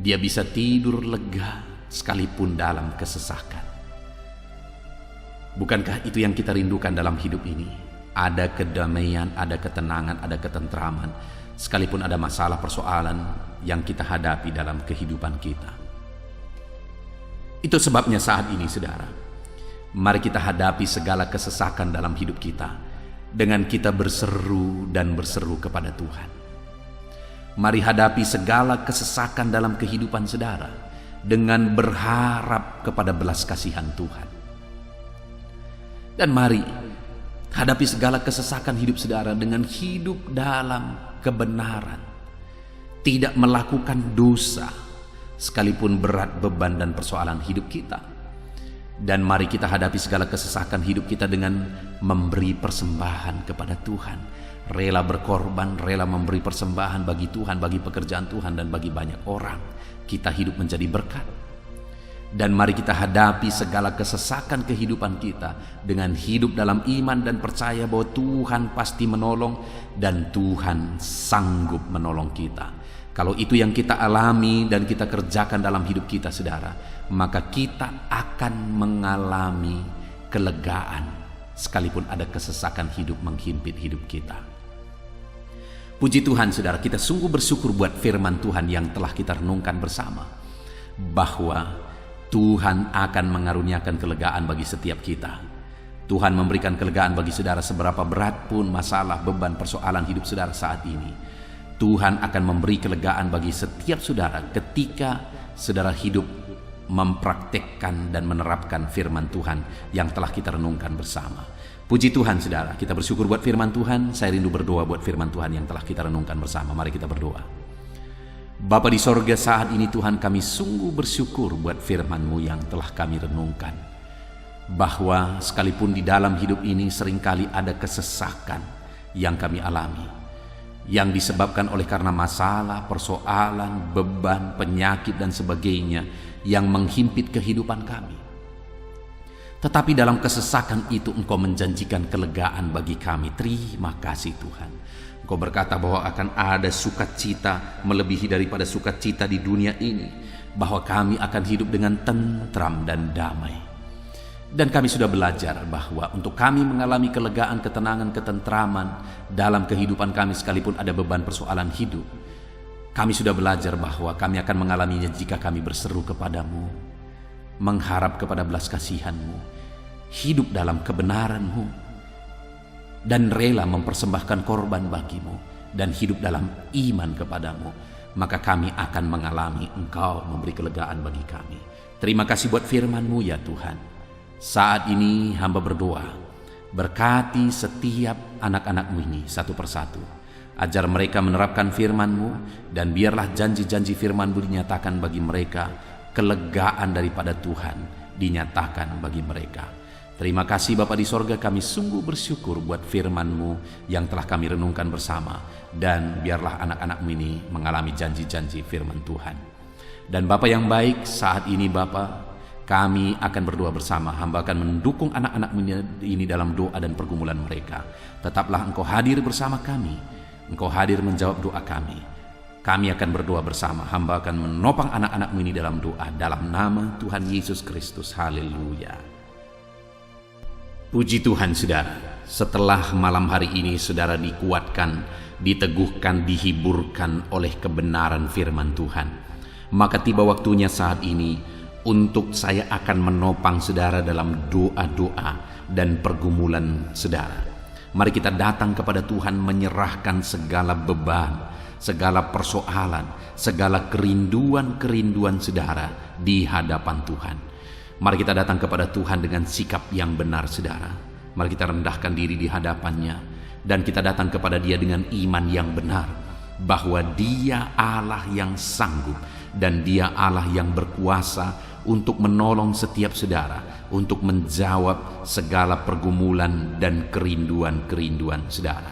dia bisa tidur lega sekalipun dalam kesesakan. Bukankah itu yang kita rindukan dalam hidup ini? Ada kedamaian, ada ketenangan, ada ketentraman, sekalipun ada masalah persoalan yang kita hadapi dalam kehidupan kita. Itu sebabnya saat ini, saudara, mari kita hadapi segala kesesakan dalam hidup kita dengan kita berseru dan berseru kepada Tuhan. Mari hadapi segala kesesakan dalam kehidupan saudara dengan berharap kepada belas kasihan Tuhan. Dan mari hadapi segala kesesakan hidup saudara dengan hidup dalam kebenaran, tidak melakukan dosa sekalipun berat beban dan persoalan hidup kita. Dan mari kita hadapi segala kesesakan hidup kita dengan memberi persembahan kepada Tuhan, rela berkorban, rela memberi persembahan bagi Tuhan, bagi pekerjaan Tuhan dan bagi banyak orang. Kita hidup menjadi berkat. Dan mari kita hadapi segala kesesakan kehidupan kita dengan hidup dalam iman dan percaya bahwa Tuhan pasti menolong dan Tuhan sanggup menolong kita. Kalau itu yang kita alami dan kita kerjakan dalam hidup kita, saudara, maka kita akan mengalami kelegaan sekalipun ada kesesakan hidup menghimpit hidup kita. Puji Tuhan, saudara, kita sungguh bersyukur buat firman Tuhan yang telah kita renungkan bersama, bahwa Tuhan akan mengaruniakan kelegaan bagi setiap kita. Tuhan memberikan kelegaan bagi saudara seberapa berat pun masalah, beban, persoalan hidup saudara saat ini. Tuhan akan memberi kelegaan bagi setiap saudara ketika saudara hidup mempraktekkan dan menerapkan firman Tuhan yang telah kita renungkan bersama. Puji Tuhan, saudara, kita bersyukur buat firman Tuhan. Saya rindu berdoa buat firman Tuhan yang telah kita renungkan bersama. Mari kita berdoa. Bapa di sorga, saat ini Tuhan, kami sungguh bersyukur buat firman-Mu yang telah kami renungkan, bahwa sekalipun di dalam hidup ini seringkali ada kesesakan yang kami alami, yang disebabkan oleh karena masalah, persoalan, beban, penyakit dan sebagainya yang menghimpit kehidupan kami. Tetapi dalam kesesakan itu Engkau menjanjikan kelegaan bagi kami. Terima kasih Tuhan. Engkau berkata bahwa akan ada sukacita melebihi daripada sukacita di dunia ini, bahwa kami akan hidup dengan tentram dan damai. Dan kami sudah belajar bahwa untuk kami mengalami kelegaan, ketenangan, ketentraman dalam kehidupan kami sekalipun ada beban persoalan hidup, kami sudah belajar bahwa kami akan mengalaminya jika kami berseru kepadamu, mengharap kepada belas kasihan-Mu, hidup dalam kebenaran-Mu, dan rela mempersembahkan korban bagimu, dan hidup dalam iman kepadamu, maka kami akan mengalami Engkau memberi kelegaan bagi kami. Terima kasih buat firman-Mu ya Tuhan. Saat ini hamba berdoa, berkati setiap anak-anak-Mu ini satu persatu. Ajar mereka menerapkan firman-Mu, dan biarlah janji-janji firman-Mu dinyatakan bagi mereka, kelegaan daripada Tuhan dinyatakan bagi mereka. Terima kasih Bapa di sorga, kami sungguh bersyukur buat firman-Mu yang telah kami renungkan bersama, dan biarlah anak-anak-Mu ini mengalami janji-janji firman Tuhan. Dan Bapa yang baik, saat ini Bapa, kami akan berdoa bersama. Hamba akan mendukung anak-anak-Mu ini dalam doa dan pergumulan mereka. Tetaplah Engkau hadir bersama kami, Engkau hadir menjawab doa kami. Kami akan berdoa bersama. Hamba akan menopang anak-anak-Mu ini dalam doa, dalam nama Tuhan Yesus Kristus. Haleluya. Puji Tuhan, saudara. Setelah malam hari ini saudara dikuatkan, diteguhkan, dihiburkan oleh kebenaran firman Tuhan, maka tiba waktunya saat ini untuk saya akan menopang saudara dalam doa-doa dan pergumulan saudara. Mari kita datang kepada Tuhan, menyerahkan segala beban, segala persoalan, segala kerinduan-kerinduan saudara di hadapan Tuhan. Mari kita datang kepada Tuhan dengan sikap yang benar, saudara. Mari kita rendahkan diri di hadapannya, dan kita datang kepada Dia dengan iman yang benar, bahwa Dia Allah yang sanggup, dan Dia Allah yang berkuasa untuk menolong setiap saudara, untuk menjawab segala pergumulan dan kerinduan-kerinduan saudara.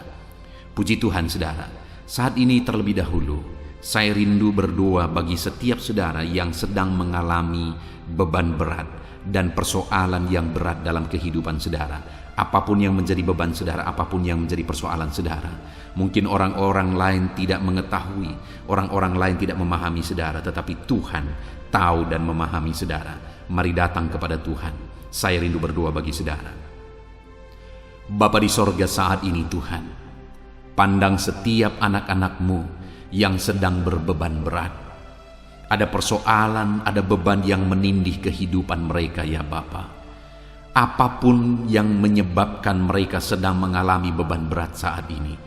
Puji Tuhan, saudara. Saat ini terlebih dahulu, saya rindu berdoa bagi setiap saudara yang sedang mengalami beban berat dan persoalan yang berat dalam kehidupan saudara. Apapun yang menjadi beban saudara, apapun yang menjadi persoalan saudara. Mungkin orang-orang lain tidak mengetahui, orang-orang lain tidak memahami saudara, tetapi Tuhan tahu dan memahami saudara. Mari datang kepada Tuhan. Saya rindu berdoa bagi saudara. Bapa di sorga, saat ini Tuhan, pandang setiap anak-anak-Mu yang sedang berbeban berat. Ada persoalan, ada beban yang menindih kehidupan mereka ya Bapa. Apapun yang menyebabkan mereka sedang mengalami beban berat saat ini,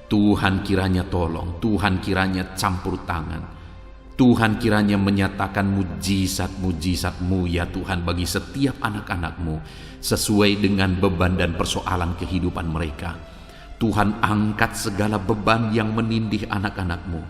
Tuhan kiranya tolong, Tuhan kiranya campur tangan, Tuhan kiranya menyatakan mujizat-mujizat-Mu ya Tuhan bagi setiap anak-anak-Mu sesuai dengan beban dan persoalan kehidupan mereka. Tuhan, angkat segala beban yang menindih anak-anak-Mu.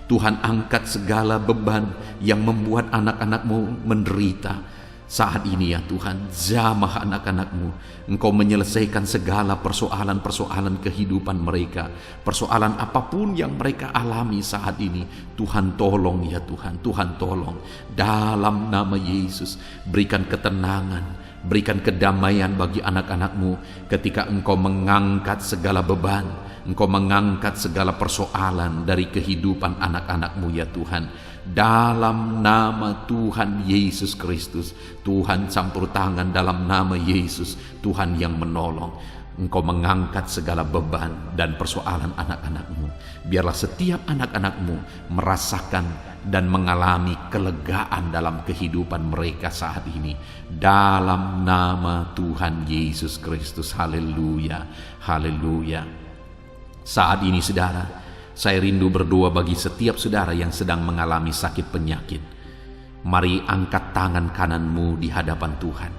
Tuhan, angkat segala beban yang membuat anak-anak-Mu menderita. Saat ini ya Tuhan, jamah anak-anak-Mu. Engkau menyelesaikan segala persoalan-persoalan kehidupan mereka. Persoalan apapun yang mereka alami saat ini, Tuhan tolong ya Tuhan, Tuhan tolong. Dalam nama Yesus, berikan ketenangan, Berikan kedamaian bagi anak-anak-Mu ketika Engkau mengangkat segala beban, Engkau mengangkat segala persoalan dari kehidupan anak-anak-Mu ya Tuhan. Dalam nama Tuhan Yesus Kristus, Tuhan campur tangan dalam nama Yesus, Tuhan yang menolong. Engkau mengangkat segala beban dan persoalan anak-anak-Mu. Biarlah setiap anak-anak-Mu merasakan dan mengalami kelegaan dalam kehidupan mereka saat ini. Dalam nama Tuhan Yesus Kristus. Haleluya, haleluya. Saat ini saudara, saya rindu berdoa bagi setiap saudara yang sedang mengalami sakit penyakit. Mari angkat tangan kananmu di hadapan Tuhan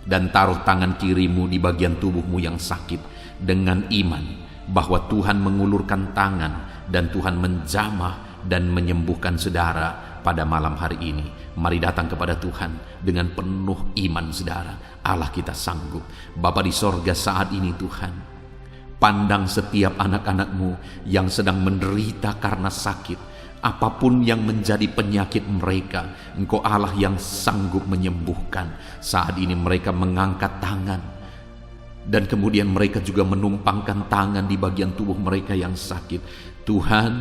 dan taruh tangan kirimu di bagian tubuhmu yang sakit dengan iman bahwa Tuhan mengulurkan tangan dan Tuhan menjamah dan menyembuhkan saudara pada malam hari ini. Mari datang kepada Tuhan dengan penuh iman saudara. Allah kita sanggup. Bapa di sorga, saat ini Tuhan, pandang setiap anak-anak-Mu yang sedang menderita karena sakit. Apapun yang menjadi penyakit mereka, Engkau Allah yang sanggup menyembuhkan. Saat ini mereka mengangkat tangan, dan kemudian mereka juga menumpangkan tangan di bagian tubuh mereka yang sakit. Tuhan,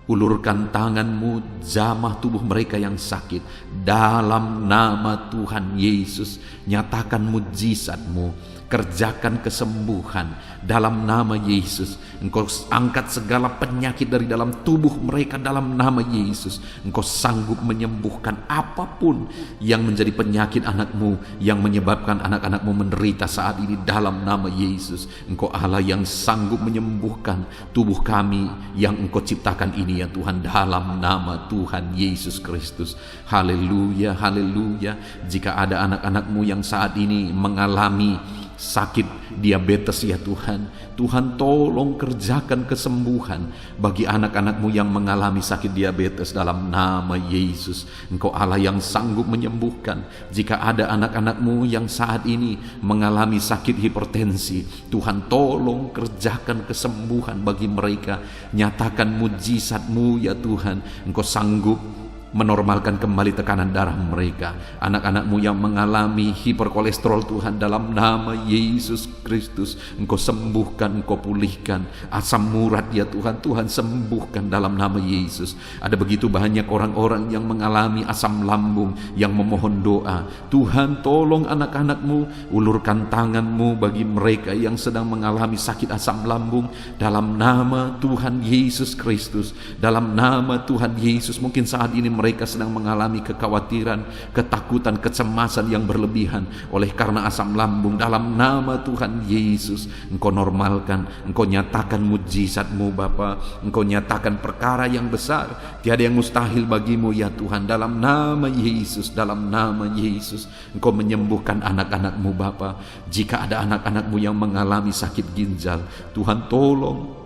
ulurkan tangan-Mu, jamah tubuh mereka yang sakit. Dalam nama Tuhan Yesus, nyatakan mujizat-Mu, kerjakan kesembuhan. Dalam nama Yesus, Engkau angkat segala penyakit dari dalam tubuh mereka. Dalam nama Yesus, Engkau sanggup menyembuhkan apapun yang menjadi penyakit anak-Mu, yang menyebabkan anak-anak-Mu menderita saat ini. Dalam nama Yesus, Engkau Allah yang sanggup menyembuhkan tubuh kami yang Engkau ciptakan ini ya Tuhan. Dalam nama Tuhan Yesus Kristus. Haleluya, haleluya. Jika ada anak-anak-Mu yang saat ini mengalami sakit diabetes ya Tuhan, Tuhan tolong kerjakan kesembuhan bagi anak-anak-Mu yang mengalami sakit diabetes. Dalam nama Yesus, Engkau Allah yang sanggup menyembuhkan. Jika ada anak-anak-Mu yang saat ini mengalami sakit hipertensi, Tuhan tolong kerjakan kesembuhan bagi mereka. Nyatakan mujizat-Mu ya Tuhan. Engkau sanggup menormalkan kembali tekanan darah mereka. Anak-anak-Mu yang mengalami hiperkolesterol Tuhan, dalam nama Yesus Kristus, Engkau sembuhkan, Engkau pulihkan. Asam urat ya Tuhan, Tuhan sembuhkan dalam nama Yesus. Ada begitu banyak orang-orang yang mengalami asam lambung yang memohon doa. Tuhan tolong anak-anak-Mu, ulurkan tangan-Mu bagi mereka yang sedang mengalami sakit asam lambung. Dalam nama Tuhan Yesus Kristus, dalam nama Tuhan Yesus. Mungkin saat ini mereka sedang mengalami kekhawatiran, ketakutan, kecemasan yang berlebihan oleh karena asam lambung. Dalam nama Tuhan Yesus, Engkau normalkan, Engkau nyatakan mujizat-Mu Bapa. Engkau nyatakan perkara yang besar, tiada yang mustahil bagi-Mu ya Tuhan. Dalam nama Yesus, dalam nama Yesus, Engkau menyembuhkan anak-anak-Mu Bapa. Jika ada anak-anak-Mu yang mengalami sakit ginjal, Tuhan tolong,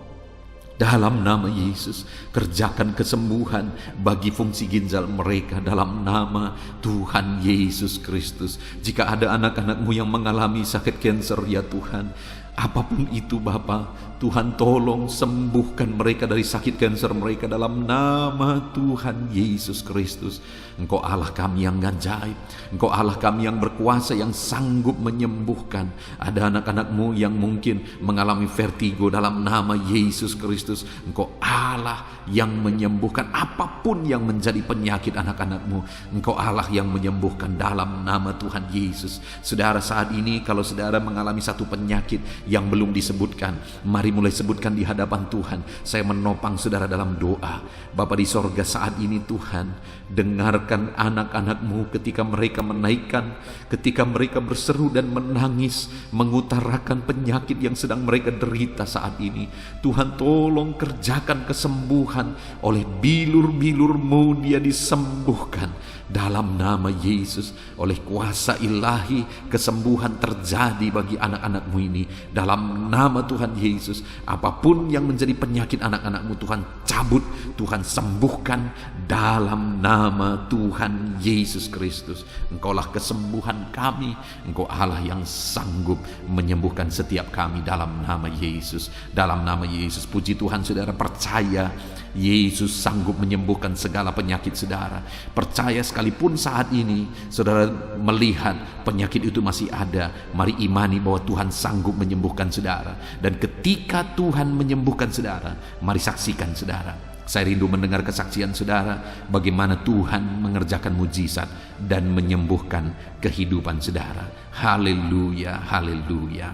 dalam nama Yesus, kerjakan kesembuhan bagi fungsi ginjal mereka. Dalam nama Tuhan Yesus Kristus. Jika ada anak-anak-Mu yang mengalami sakit kanker ya Tuhan, apapun itu Bapa, Tuhan tolong sembuhkan mereka dari sakit kanker mereka. Dalam nama Tuhan Yesus Kristus. Engkau Allah kami yang ajaib, Engkau Allah kami yang berkuasa, yang sanggup menyembuhkan. Ada anak-anak-Mu yang mungkin mengalami vertigo. Dalam nama Yesus Kristus, Engkau Allah yang menyembuhkan apapun yang menjadi penyakit anak-anak-Mu. Engkau Allah yang menyembuhkan dalam nama Tuhan Yesus. Saudara, saat ini kalau saudara mengalami satu penyakit yang belum disebutkan, mari mulai sebutkan di hadapan Tuhan. Saya menopang saudara dalam doa. Bapa di sorga, saat ini Tuhan, dengarkan anak-anak-Mu ketika mereka menaikkan, ketika mereka berseru dan menangis, mengutarakan penyakit yang sedang mereka derita saat ini. Tuhan tolong kerjakan kesembuhan. Oleh bilur-bilur-Mu dia disembuhkan. Dalam nama Yesus, oleh kuasa ilahi, kesembuhan terjadi bagi anak-anak-Mu ini. Dalam nama Tuhan Yesus, apapun yang menjadi penyakit anak-anak-Mu, Tuhan cabut, Tuhan sembuhkan dalam nama Tuhan Yesus Kristus. Engkaulah kesembuhan kami, Engkau Allah yang sanggup menyembuhkan setiap kami dalam nama Yesus. Dalam nama Yesus, puji Tuhan, saudara percaya Yesus sanggup menyembuhkan segala penyakit saudara. Percaya sekalipun saat ini saudara melihat penyakit itu masih ada, mari imani bahwa Tuhan sanggup menyembuhkan saudara. Dan ketika Tuhan menyembuhkan saudara, mari saksikan saudara. Saya rindu mendengar kesaksian saudara bagaimana Tuhan mengerjakan mujizat dan menyembuhkan kehidupan saudara. Haleluya, haleluya.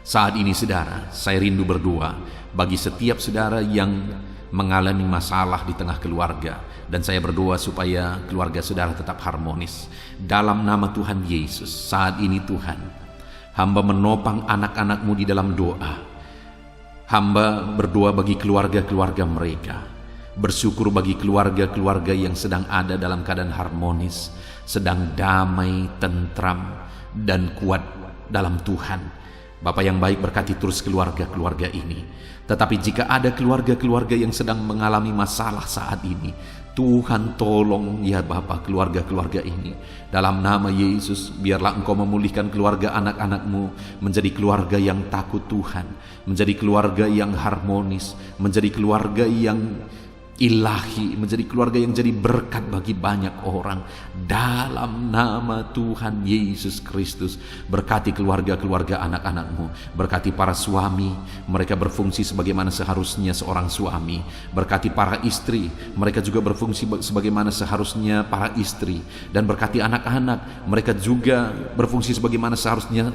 Saat ini saudara, saya rindu berdoa bagi setiap saudara yang mengalami masalah di tengah keluarga. Dan saya berdoa supaya keluarga saudara tetap harmonis. Dalam nama Tuhan Yesus, saat ini Tuhan, hamba menopang anak-anak-Mu di dalam doa. Hamba berdoa bagi keluarga-keluarga mereka. Bersyukur bagi keluarga-keluarga yang sedang ada dalam keadaan harmonis, sedang damai, tentram, dan kuat dalam Tuhan. Bapa yang baik, berkati terus keluarga-keluarga ini. Tetapi jika ada keluarga-keluarga yang sedang mengalami masalah saat ini, Tuhan tolong ya Bapa keluarga-keluarga ini. Dalam nama Yesus, biarlah Engkau memulihkan keluarga anak-anak-Mu menjadi keluarga yang takut Tuhan, menjadi keluarga yang harmonis, menjadi keluarga yang ilahi, menjadi keluarga yang jadi berkat bagi banyak orang. Dalam nama Tuhan Yesus Kristus, berkati keluarga-keluarga anak-anak-Mu, berkati para suami, mereka berfungsi sebagaimana seharusnya seorang suami. Berkati para istri, mereka juga berfungsi sebagaimana seharusnya para istri. Dan berkati anak-anak, mereka juga berfungsi sebagaimana seharusnya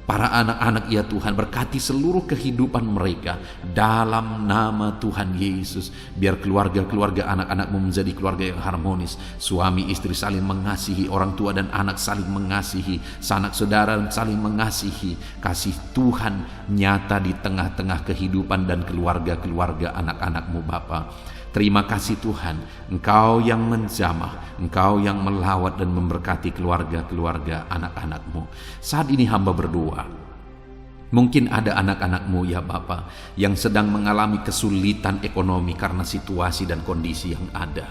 para anak-anak ya Tuhan. Berkati seluruh kehidupan mereka dalam nama Tuhan Yesus. Biar keluarga-keluarga anak-anak-Mu menjadi keluarga yang harmonis. Suami istri saling mengasihi, orang tua dan anak saling mengasihi, sanak saudara saling mengasihi. Kasih Tuhan nyata di tengah-tengah kehidupan dan keluarga-keluarga anak-anak-Mu Bapa. Terima kasih Tuhan, Engkau yang menjamah, Engkau yang melawat dan memberkati keluarga-keluarga anak-anak-Mu. Saat ini hamba berdoa, mungkin ada anak-anak-Mu ya Bapa yang sedang mengalami kesulitan ekonomi karena situasi dan kondisi yang ada.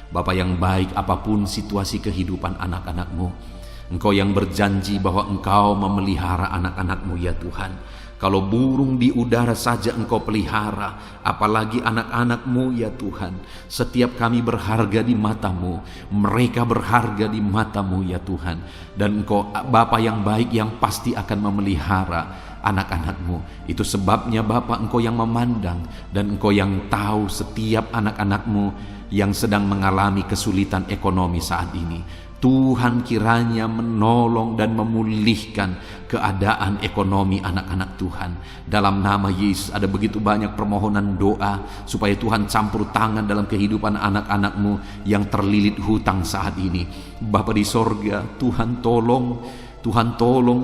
Bapa yang baik, apapun situasi kehidupan anak-anak-Mu, Engkau yang berjanji bahwa Engkau memelihara anak-anak-Mu ya Tuhan. Kalau burung di udara saja Engkau pelihara, apalagi anak-anak-Mu ya Tuhan. Setiap kami berharga di mata-Mu, mereka berharga di mata-Mu ya Tuhan. Dan Engkau Bapa yang baik yang pasti akan memelihara anak-anak-Mu. Itu sebabnya Bapa, Engkau yang memandang dan Engkau yang tahu setiap anak-anak-Mu yang sedang mengalami kesulitan ekonomi saat ini. Tuhan kiranya menolong dan memulihkan keadaan ekonomi anak-anak Tuhan. Dalam nama Yesus, ada begitu banyak permohonan doa supaya Tuhan campur tangan dalam kehidupan anak-anak-Mu yang terlilit hutang saat ini. Bapa di sorga, Tuhan tolong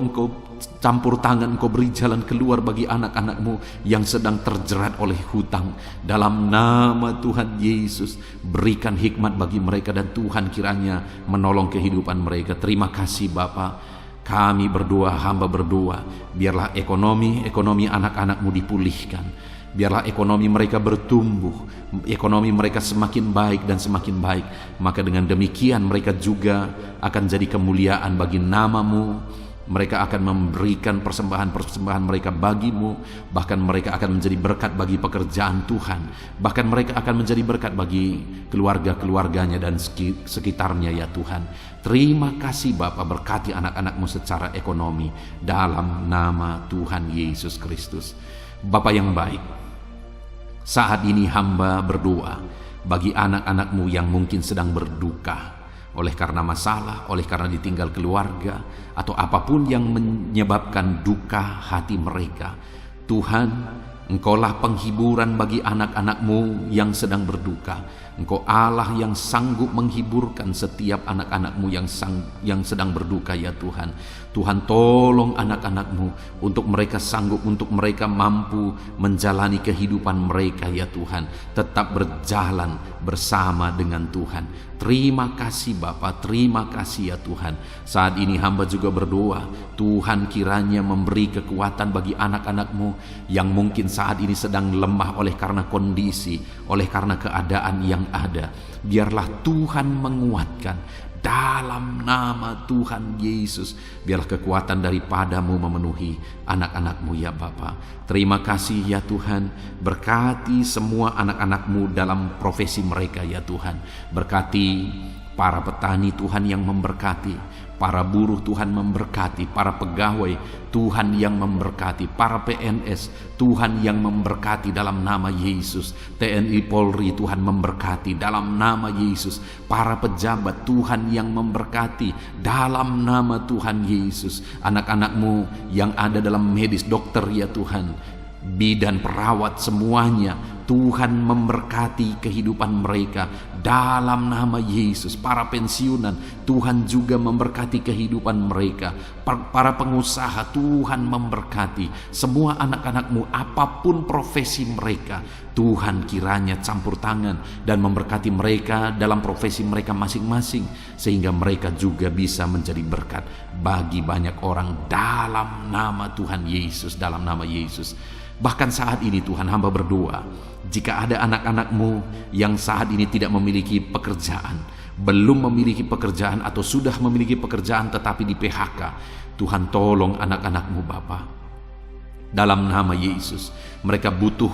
Engkau campur tangan, Engkau beri jalan keluar bagi anak-anak-Mu yang sedang terjerat oleh hutang. Dalam nama Tuhan Yesus, berikan hikmat bagi mereka dan Tuhan kiranya menolong kehidupan mereka. Terima kasih Bapa. Kami berdoa, hamba berdoa, biarlah ekonomi anak-anak-Mu dipulihkan. Biarlah ekonomi mereka bertumbuh, ekonomi mereka semakin baik dan semakin baik. Maka dengan demikian mereka juga akan jadi kemuliaan bagi nama-Mu. Mereka akan memberikan persembahan-persembahan mereka bagi-Mu. Bahkan mereka akan menjadi berkat bagi pekerjaan Tuhan. Bahkan mereka akan menjadi berkat bagi keluarga-keluarganya dan sekitarnya ya Tuhan. Terima kasih Bapa, berkati anak-anak-Mu secara ekonomi dalam nama Tuhan Yesus Kristus. Bapa yang baik, saat ini hamba berdoa bagi anak-anak-Mu yang mungkin sedang berduka oleh karena masalah, oleh karena ditinggal keluarga, atau apapun yang menyebabkan duka hati mereka. Tuhan, Engkaulah penghiburan bagi anak-anak-Mu yang sedang berduka. Engkau Allah yang sanggup menghiburkan setiap anak-anak-Mu yang sedang berduka ya Tuhan. Tuhan tolong anak-anak-Mu untuk mereka sanggup, untuk mereka mampu menjalani kehidupan mereka ya Tuhan. Tetap berjalan bersama dengan Tuhan. Terima kasih Bapa, terima kasih ya Tuhan. Saat ini hamba juga berdoa, Tuhan kiranya memberi kekuatan bagi anak-anak-Mu yang mungkin saat ini sedang lemah oleh karena kondisi, oleh karena keadaan yang ada. Biarlah Tuhan menguatkan, dalam nama Tuhan Yesus. Biarlah kekuatan daripada-Mu memenuhi anak-anak-Mu ya Bapa. Terima kasih ya Tuhan. Berkati semua anak-anak-Mu dalam profesi mereka ya Tuhan. Berkati para petani Tuhan yang memberkati, para buruh Tuhan memberkati, para pegawai Tuhan yang memberkati, para PNS Tuhan yang memberkati dalam nama Yesus. TNI Polri Tuhan memberkati dalam nama Yesus. Para pejabat Tuhan yang memberkati dalam nama Tuhan Yesus. Anak-anak-Mu yang ada dalam medis, dokter ya Tuhan, bidan, perawat, semuanya Tuhan memberkati kehidupan mereka dalam nama Yesus. Para pensiunan Tuhan juga memberkati kehidupan mereka. Para pengusaha Tuhan memberkati. Semua anak-anak-Mu apapun profesi mereka, Tuhan kiranya campur tangan dan memberkati mereka dalam profesi mereka masing-masing, sehingga mereka juga bisa menjadi berkat bagi banyak orang dalam nama Tuhan Yesus, dalam nama Yesus. Bahkan saat ini Tuhan, hamba berdoa, jika ada anak-anak-Mu yang saat ini tidak memiliki pekerjaan, belum memiliki pekerjaan atau sudah memiliki pekerjaan tetapi di PHK, Tuhan tolong anak-anak-Mu Bapa. Dalam nama Yesus, mereka butuh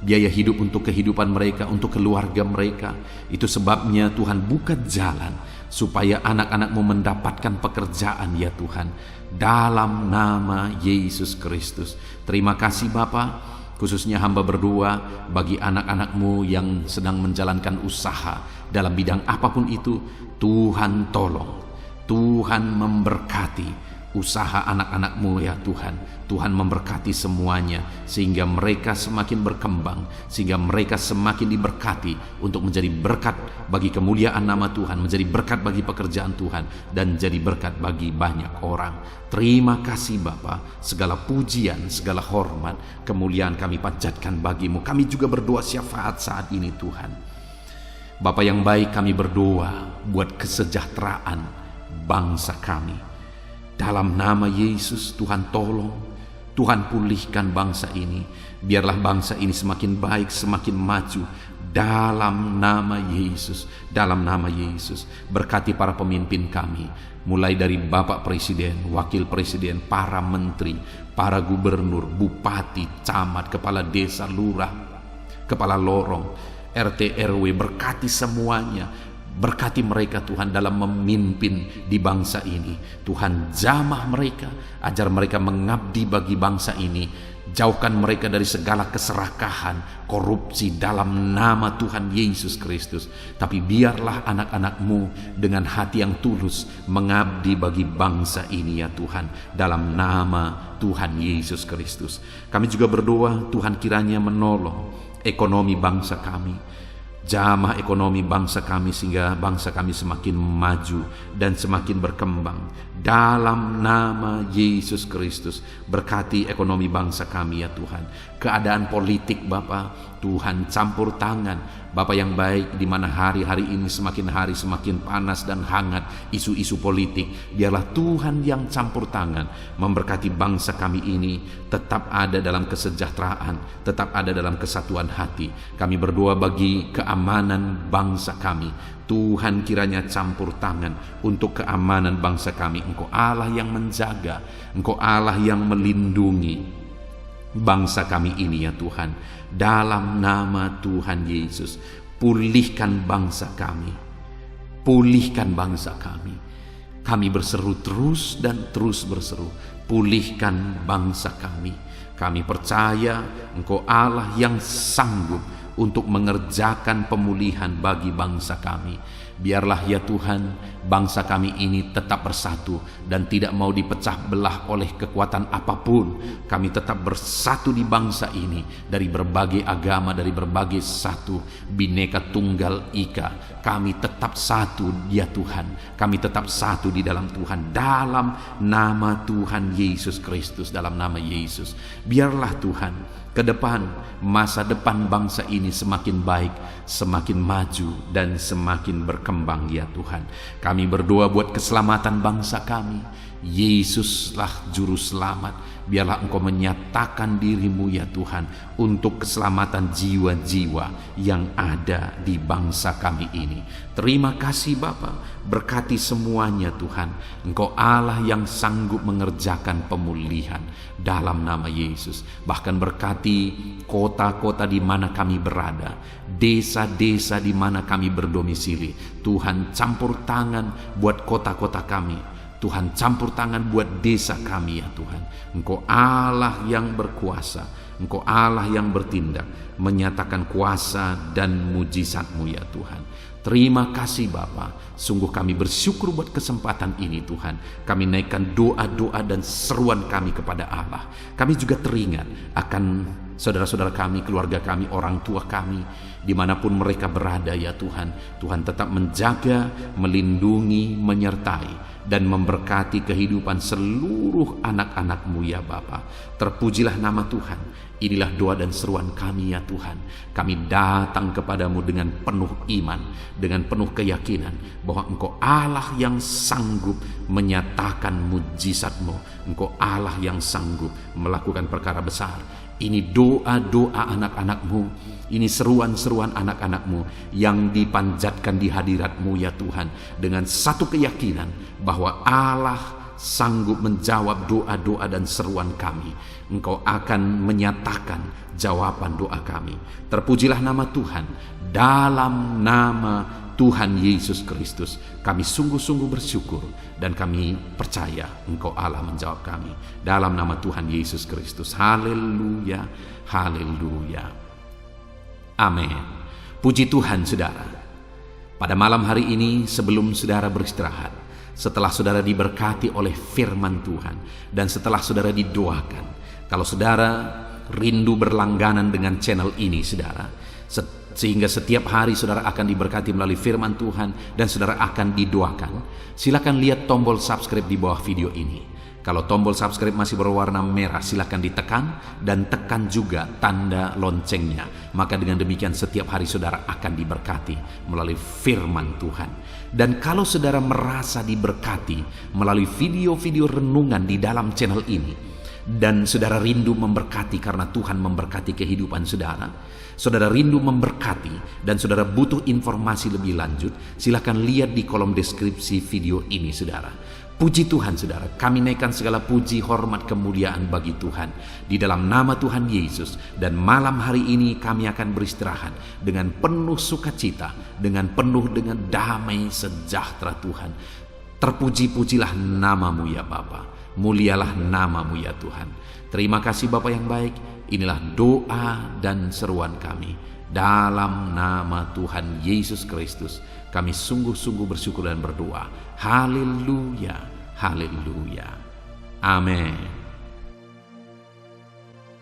biaya hidup untuk kehidupan mereka, untuk keluarga mereka. Itu sebabnya Tuhan buka jalan supaya anak-anak-Mu mendapatkan pekerjaan ya Tuhan, dalam nama Yesus Kristus. Terima kasih Bapa. Khususnya hamba berdoa bagi anak-anak-Mu yang sedang menjalankan usaha dalam bidang apapun itu. Tuhan tolong, Tuhan memberkati usaha anak-anak-Mu ya Tuhan. Tuhan memberkati semuanya sehingga mereka semakin berkembang, sehingga mereka semakin diberkati untuk menjadi berkat bagi kemuliaan nama Tuhan, menjadi berkat bagi pekerjaan Tuhan, dan jadi berkat bagi banyak orang. Terima kasih Bapa. Segala pujian, segala hormat, kemuliaan kami panjatkan bagi-Mu. Kami juga berdoa syafaat saat ini Tuhan. Bapa yang baik, kami berdoa buat kesejahteraan bangsa kami. Dalam nama Yesus Tuhan tolong, Tuhan pulihkan bangsa ini. Biarlah bangsa ini semakin baik, semakin maju. Dalam nama Yesus, dalam nama Yesus. Berkati para pemimpin kami, mulai dari Bapak Presiden, Wakil Presiden, para menteri, para gubernur, bupati, camat, kepala desa, lurah, kepala lorong, RT RW. Berkati semuanya. Berkati mereka Tuhan dalam memimpin di bangsa ini. Tuhan jamah mereka, ajar mereka mengabdi bagi bangsa ini. Jauhkan mereka dari segala keserakahan, korupsi dalam nama Tuhan Yesus Kristus. Tapi biarlah anak-anak-Mu dengan hati yang tulus mengabdi bagi bangsa ini ya Tuhan, dalam nama Tuhan Yesus Kristus. Kami juga berdoa Tuhan kiranya menolong ekonomi bangsa kami, jamah ekonomi bangsa kami, sehingga bangsa kami semakin maju dan semakin berkembang dalam nama Yesus Kristus. Berkati ekonomi bangsa kami ya Tuhan. Keadaan politik Bapa, Tuhan campur tangan Bapa yang baik, di mana hari-hari ini semakin hari semakin panas dan hangat isu-isu politik. Biarlah Tuhan yang campur tangan memberkati bangsa kami ini tetap ada dalam kesejahteraan, tetap ada dalam kesatuan hati. Kami berdoa bagi keamanan bangsa kami. Tuhan kiranya campur tangan untuk keamanan bangsa kami. Engkau Allah yang menjaga, Engkau Allah yang melindungi bangsa kami ini ya Tuhan. Dalam nama Tuhan Yesus, pulihkan bangsa kami, pulihkan bangsa kami. Kami berseru terus dan terus berseru, pulihkan bangsa kami. Kami percaya Engkau Allah yang sanggup untuk mengerjakan pemulihan bagi bangsa kami. Biarlah ya Tuhan, bangsa kami ini tetap bersatu dan tidak mau dipecah belah oleh kekuatan apapun. Kami tetap bersatu di bangsa ini, dari berbagai agama, dari berbagai satu, Bhinneka Tunggal Ika. Kami tetap satu ya Tuhan. Kami tetap satu di dalam Tuhan, dalam nama Tuhan Yesus Kristus, dalam nama Yesus. Biarlah Tuhan, ke depan, masa depan bangsa ini semakin baik, semakin maju dan semakin berkembang ya Tuhan. Kami berdoa buat keselamatan bangsa kami. Yesuslah Juru Selamat. Biarlah Engkau menyatakan dirimu ya Tuhan untuk keselamatan jiwa-jiwa yang ada di bangsa kami ini. Terima kasih Bapa, berkati semuanya Tuhan. Engkau Allah yang sanggup mengerjakan pemulihan dalam nama Yesus. Bahkan berkati kota-kota di mana kami berada, desa-desa di mana kami berdomisili. Tuhan campur tangan buat kota-kota kami. Tuhan campur tangan buat desa kami ya Tuhan. Engkau Allah yang berkuasa, Engkau Allah yang bertindak, menyatakan kuasa dan mujizat-Mu ya Tuhan. Terima kasih Bapa, sungguh kami bersyukur buat kesempatan ini Tuhan. Kami naikkan doa-doa dan seruan kami kepada Allah. Kami juga teringat akan saudara-saudara kami, keluarga kami, orang tua kami, dimanapun mereka berada ya Tuhan. Tuhan tetap menjaga, melindungi, menyertai, dan memberkati kehidupan seluruh anak-anak-Mu ya Bapa. Terpujilah nama Tuhan. Inilah doa dan seruan kami ya Tuhan. Kami datang kepadamu dengan penuh iman, dengan penuh keyakinan bahwa Engkau Allah yang sanggup menyatakan mujizat-Mu. Engkau Allah yang sanggup melakukan perkara besar. Ini doa-doa anak-anak-Mu, ini seruan-seruan anak-anak-Mu yang dipanjatkan di hadirat-Mu ya Tuhan, dengan satu keyakinan bahwa Allah sanggup menjawab doa-doa dan seruan kami. Engkau akan menyatakan jawaban doa kami. Terpujilah nama Tuhan. Dalam nama Tuhan Yesus Kristus kami sungguh-sungguh bersyukur dan kami percaya Engkau Allah menjawab kami. Dalam nama Tuhan Yesus Kristus. Haleluya, haleluya. Amin. Puji Tuhan saudara. Pada malam hari ini sebelum saudara beristirahat, setelah saudara diberkati oleh firman Tuhan, dan setelah saudara didoakan, kalau saudara rindu berlangganan dengan channel ini saudara, sehingga setiap hari saudara akan diberkati melalui firman Tuhan dan saudara akan didoakan, silakan lihat tombol subscribe di bawah video ini. Kalau tombol subscribe masih berwarna merah, silakan ditekan dan tekan juga tanda loncengnya. Maka dengan demikian setiap hari saudara akan diberkati melalui firman Tuhan. Dan kalau saudara merasa diberkati melalui video-video renungan di dalam channel ini, dan saudara rindu memberkati karena Tuhan memberkati kehidupan saudara, saudara rindu memberkati dan saudara butuh informasi lebih lanjut, silakan lihat di kolom deskripsi video ini saudara. Puji Tuhan saudara, kami naikkan segala puji, hormat, kemuliaan bagi Tuhan di dalam nama Tuhan Yesus. Dan malam hari ini kami akan beristirahat dengan penuh sukacita, dengan damai sejahtera Tuhan. Terpuji-pujilah nama-Mu ya Bapa, mulialah nama-Mu ya Tuhan. Terima kasih Bapa yang baik. Inilah doa dan seruan kami dalam nama Tuhan Yesus Kristus. Kami sungguh-sungguh bersyukur dan berdoa. Haleluya, haleluya. Amin.